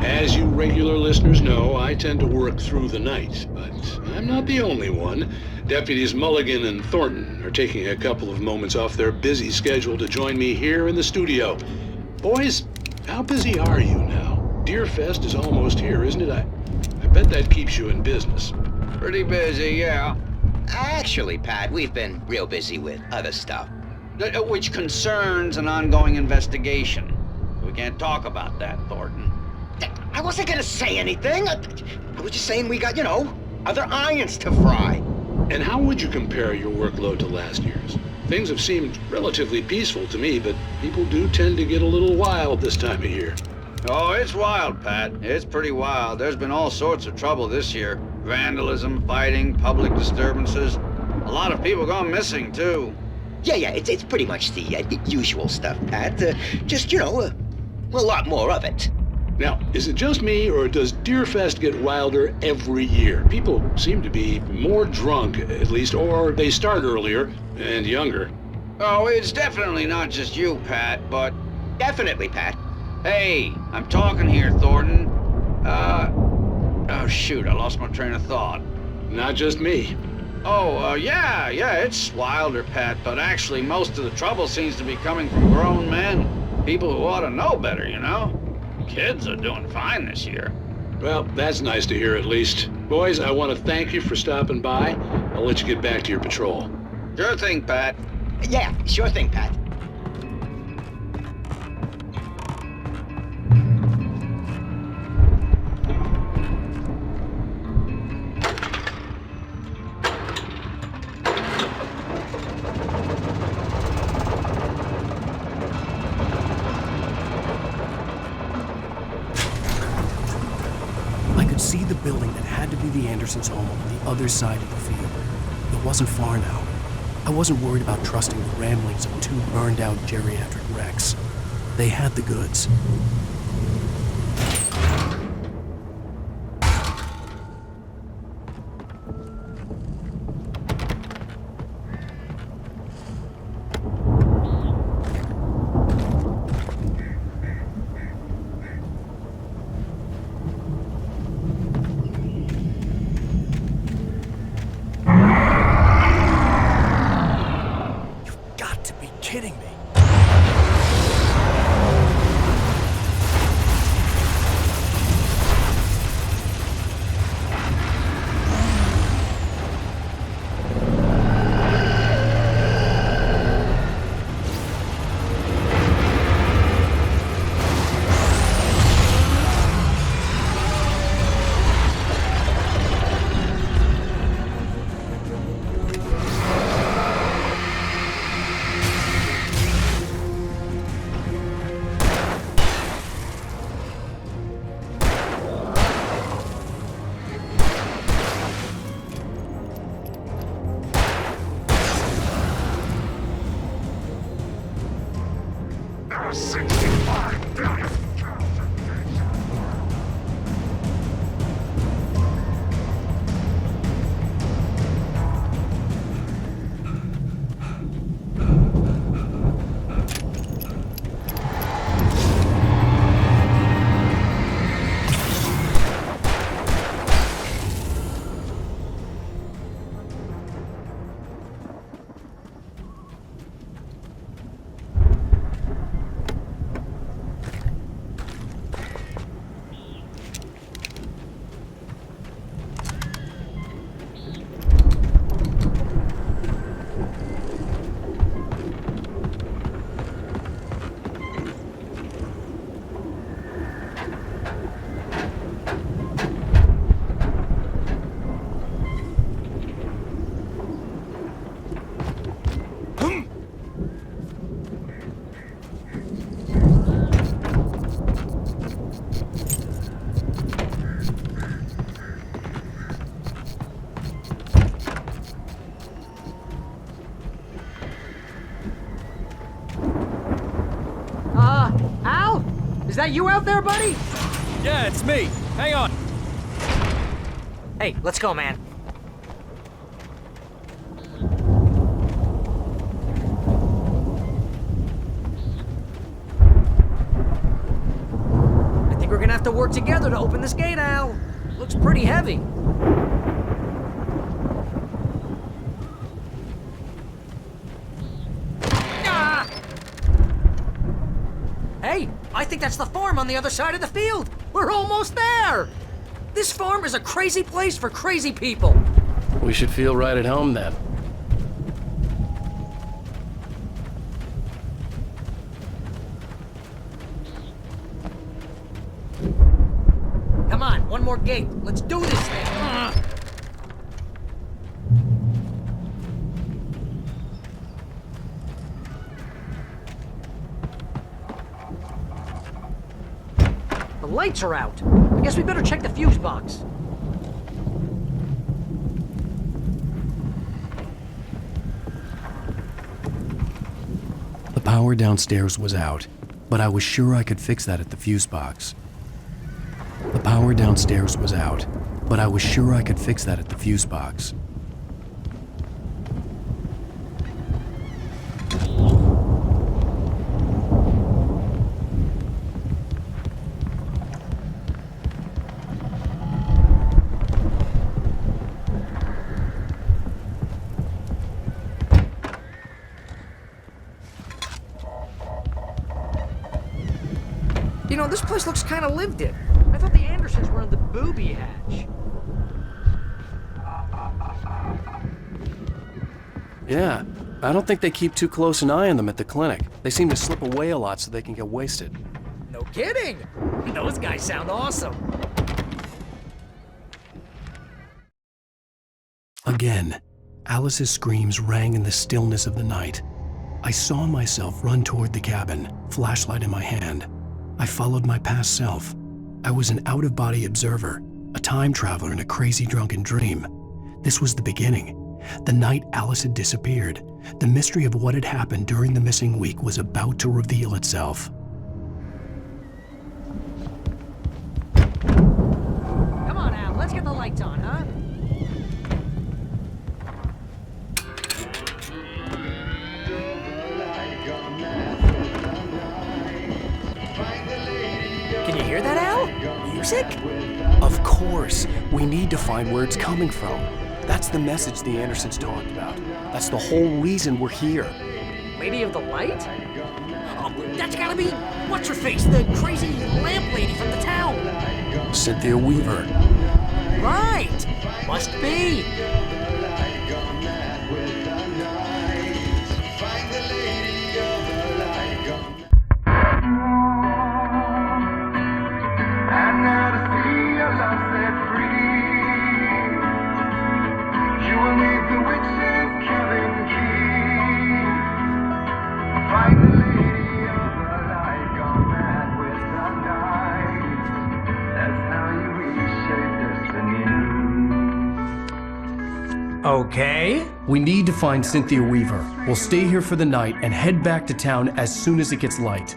As you regular listeners know, I tend to work through the night, but I'm not the only one. Deputies Mulligan and Thornton are taking a couple of moments off their busy schedule to join me here in the studio. Boys, how busy are you now? Deerfest is almost here, isn't it? I bet that keeps you in business. Pretty busy, yeah. Actually, Pat, we've been real busy with other stuff, which concerns an ongoing investigation. We can't talk about that, Thornton. I wasn't gonna say anything. I was just saying we got, other irons to fry. And how would you compare your workload to last year's? Things have seemed relatively peaceful to me, but people do tend to get a little wild this time of year. Oh, it's wild, Pat. It's pretty wild. There's been all sorts of trouble this year. Vandalism, fighting, public disturbances. A lot of people gone missing, too. Yeah, it's pretty much the usual stuff, Pat. Just, a lot more of it. Now, is it just me, or does Deerfest get wilder every year? People seem to be more drunk, at least, or they start earlier and younger. Oh, it's definitely not just you, Pat, but... Definitely, Pat. Hey, I'm talking here, Thornton. Oh, shoot, I lost my train of thought. Not just me. Oh, yeah, it's wilder, Pat, but actually most of the trouble seems to be coming from grown men. People who ought to know better, Kids are doing fine this year. Well, that's nice to hear at least. Boys, I want to thank you for stopping by. I'll let you get back to your patrol. Sure thing, Pat. Yeah, sure thing, Pat. could see the building that had to be the Andersons' home on the other side of the field. It wasn't far now. I wasn't worried about trusting the ramblings of two burned-out geriatric wrecks. They had the goods. Kidding me. Al? Is that you out there, buddy? Yeah, it's me. Hang on. Hey, let's go, man. I think we're gonna have to work together to open this gate, Al. Looks pretty heavy. Ah! Hey, I think that's the farm on the other side of the field. We're almost there. This farm is a crazy place for crazy people. We should feel right at home then. Come on, one more gate. Let's do this thing. The lights are out. I guess we better check the fuse box. The power downstairs was out, but I was sure I could fix that at the fuse box. The power downstairs was out, but I was sure I could fix that at the fuse box. You know, this place looks kind of lived in. I thought the Andersons were in the booby hatch. Yeah, I don't think they keep too close an eye on them at the clinic. They seem to slip away a lot so they can get wasted. No kidding! Those guys sound awesome. Again, Alice's screams rang in the stillness of the night. I saw myself run toward the cabin, flashlight in my hand. I followed my past self. I was an out-of-body observer, a time traveler in a crazy drunken dream. This was the beginning. The night Alice had disappeared. The mystery of what had happened during the missing week was about to reveal itself. Come on, Al, let's get the lights on, huh? Can you hear that, Al? Music? Of course. We need to find where it's coming from. That's the message the Andersons talked about. That's the whole reason we're here. Lady of the Light? Oh, that's gotta be what's-her-face, the crazy lamp lady from the town. Cynthia Weaver. Right! Must be. Okay. We need to find Cynthia Weaver. We'll stay here for the night and head back to town as soon as it gets light.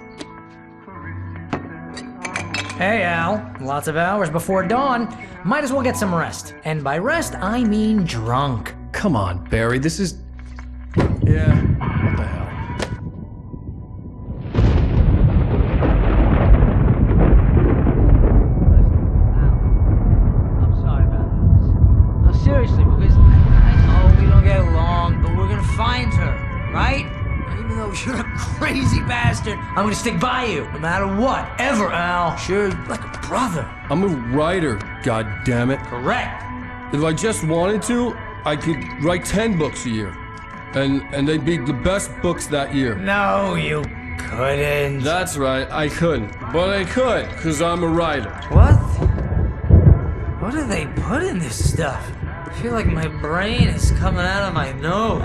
Hey, Al. Lots of hours before dawn. Might as well get some rest. And by rest, I mean drunk. Come on, Barry, this is... Yeah, what the hell? I'm sorry about this. No, seriously, because I know we don't get along, but we're gonna find her, right? Even though you're a crazy bastard, I'm gonna stick by you, no matter what, ever, Al. Sure, like a brother. I'm a writer, goddammit. Correct. If I just wanted to, I could write 10 books a year. And they'd be the best books that year. No, you couldn't. That's right, I couldn't. But I could, because I'm a writer. What? What do they put in this stuff? I feel like my brain is coming out of my nose.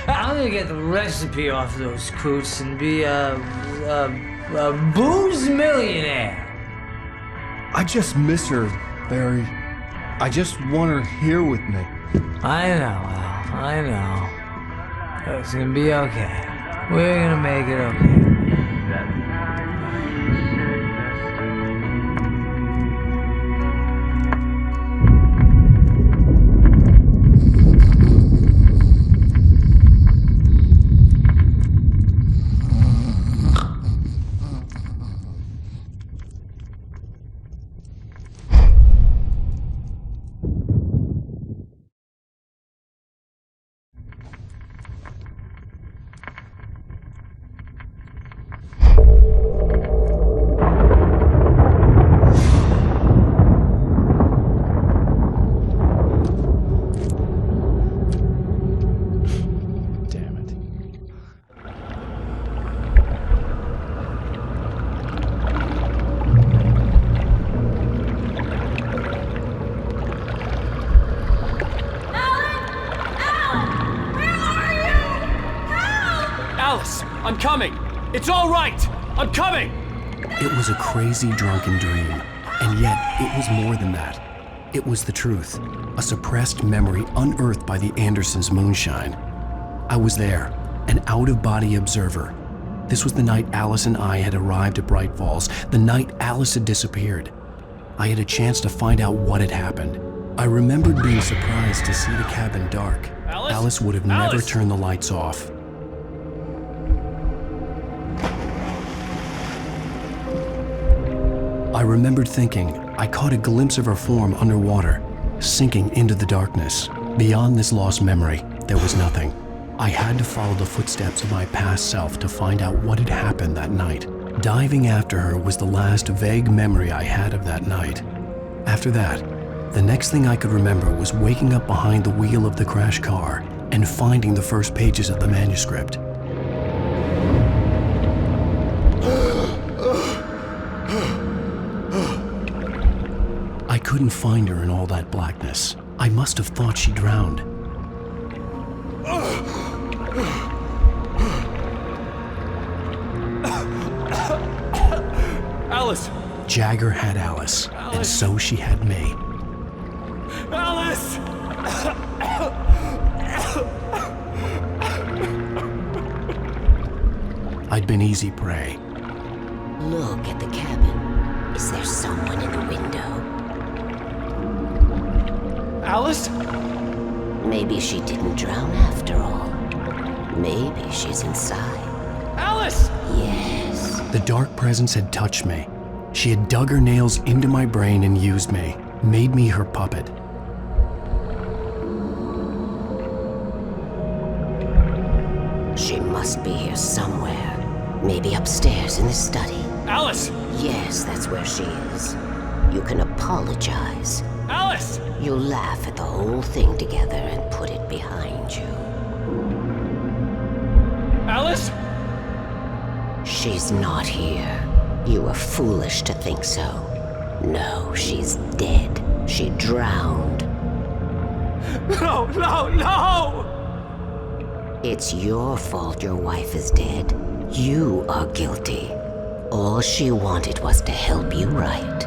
I'm gonna get the recipe off those coots and be a booze millionaire. I just miss her, Barry. I just want her here with me. I know, Al. I know. It's gonna be okay. We're gonna make it okay. I'm coming! It's all right! I'm coming! It was a crazy drunken dream, and yet it was more than that. It was the truth, a suppressed memory unearthed by the Andersons' moonshine. I was there, an out-of-body observer. This was the night Alice and I had arrived at Bright Falls, the night Alice had disappeared. I had a chance to find out what had happened. I remembered being surprised to see the cabin dark. Alice would have never turned the lights off. I remembered thinking I caught a glimpse of her form underwater, sinking into the darkness. Beyond this lost memory, there was nothing. I had to follow the footsteps of my past self to find out what had happened that night. Diving after her was the last vague memory I had of that night. After that, the next thing I could remember was waking up behind the wheel of the crashed car and finding the first pages of the manuscript. I couldn't find her in all that blackness. I must have thought she drowned. Alice! Jagger had Alice, and so she had me. Alice! I'd been easy prey. Look at the cabin. Is there someone in the window? Alice? Maybe she didn't drown after all. Maybe she's inside. Alice! Yes. The dark presence had touched me. She had dug her nails into my brain and used me, made me her puppet. She must be here somewhere. Maybe upstairs in the study. Alice! Yes, that's where she is. You can apologize. Alice! You'll laugh at the whole thing together and put it behind you. Alice? She's not here. You were foolish to think so. No, she's dead. She drowned. No, no, no! It's your fault your wife is dead. You are guilty. All she wanted was to help you right.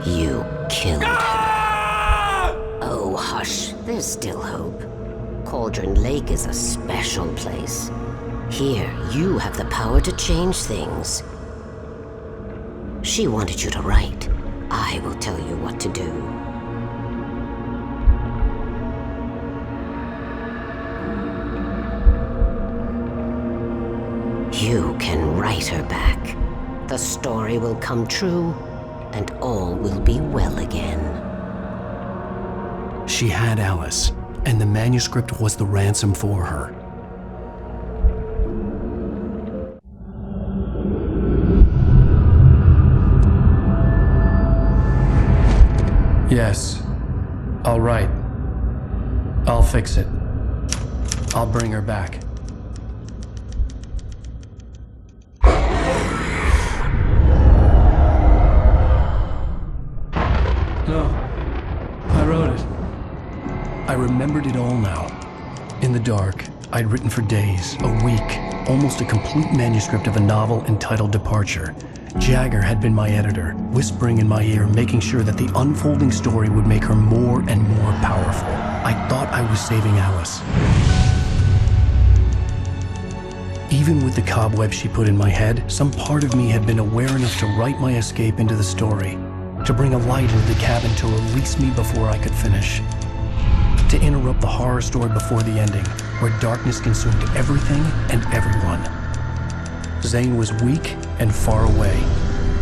You killed her. Oh, hush. There's still hope. Cauldron Lake is a special place. Here, you have the power to change things. She wanted you to write. I will tell you what to do. You can write her back. The story will come true, and all will be well again. She had Alice, and the manuscript was the ransom for her. Yes. All right. I'll fix it. I'll bring her back. No. I wrote it. I remembered it all now. In the dark, I'd written for days, a week, almost a complete manuscript of a novel entitled Departure. Jagger had been my editor, whispering in my ear, making sure that the unfolding story would make her more and more powerful. I thought I was saving Alice. Even with the cobweb she put in my head, some part of me had been aware enough to write my escape into the story, to bring a light into the cabin to release me before I could finish, to interrupt the horror story before the ending, where darkness consumed everything and everyone. Zane was weak and far away,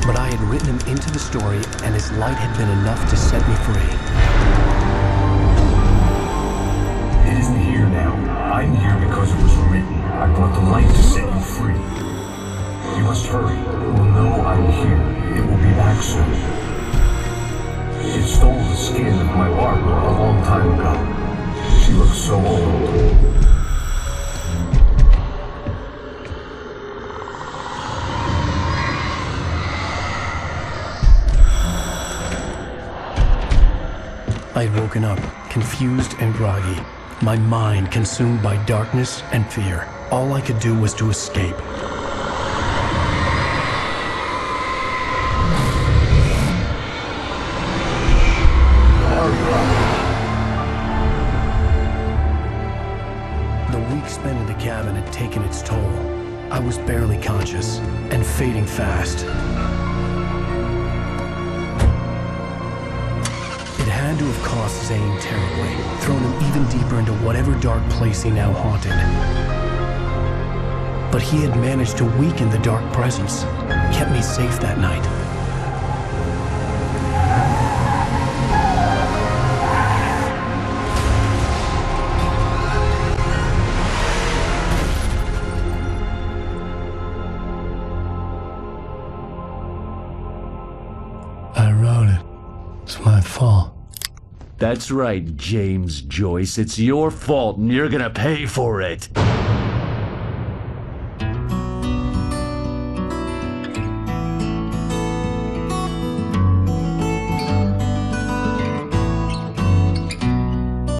but I had written him into the story, and his light had been enough to set me free. It isn't here now. I'm here because it was written. I brought the light to set you free. You must hurry. It will know I'm here. It will be back soon. It stole the skin of my Barbara a long time ago. She looks so old. I had woken up, confused and groggy, my mind consumed by darkness and fear. All I could do was to escape. The week spent in the cabin had taken its toll. I was barely conscious, and fading fast. It had to have cost Zane terribly, thrown him even deeper into whatever dark place he now haunted. But he had managed to weaken the dark presence, kept me safe that night. I wrote it. It's my fault. That's right, James Joyce. It's your fault, and you're gonna pay for it.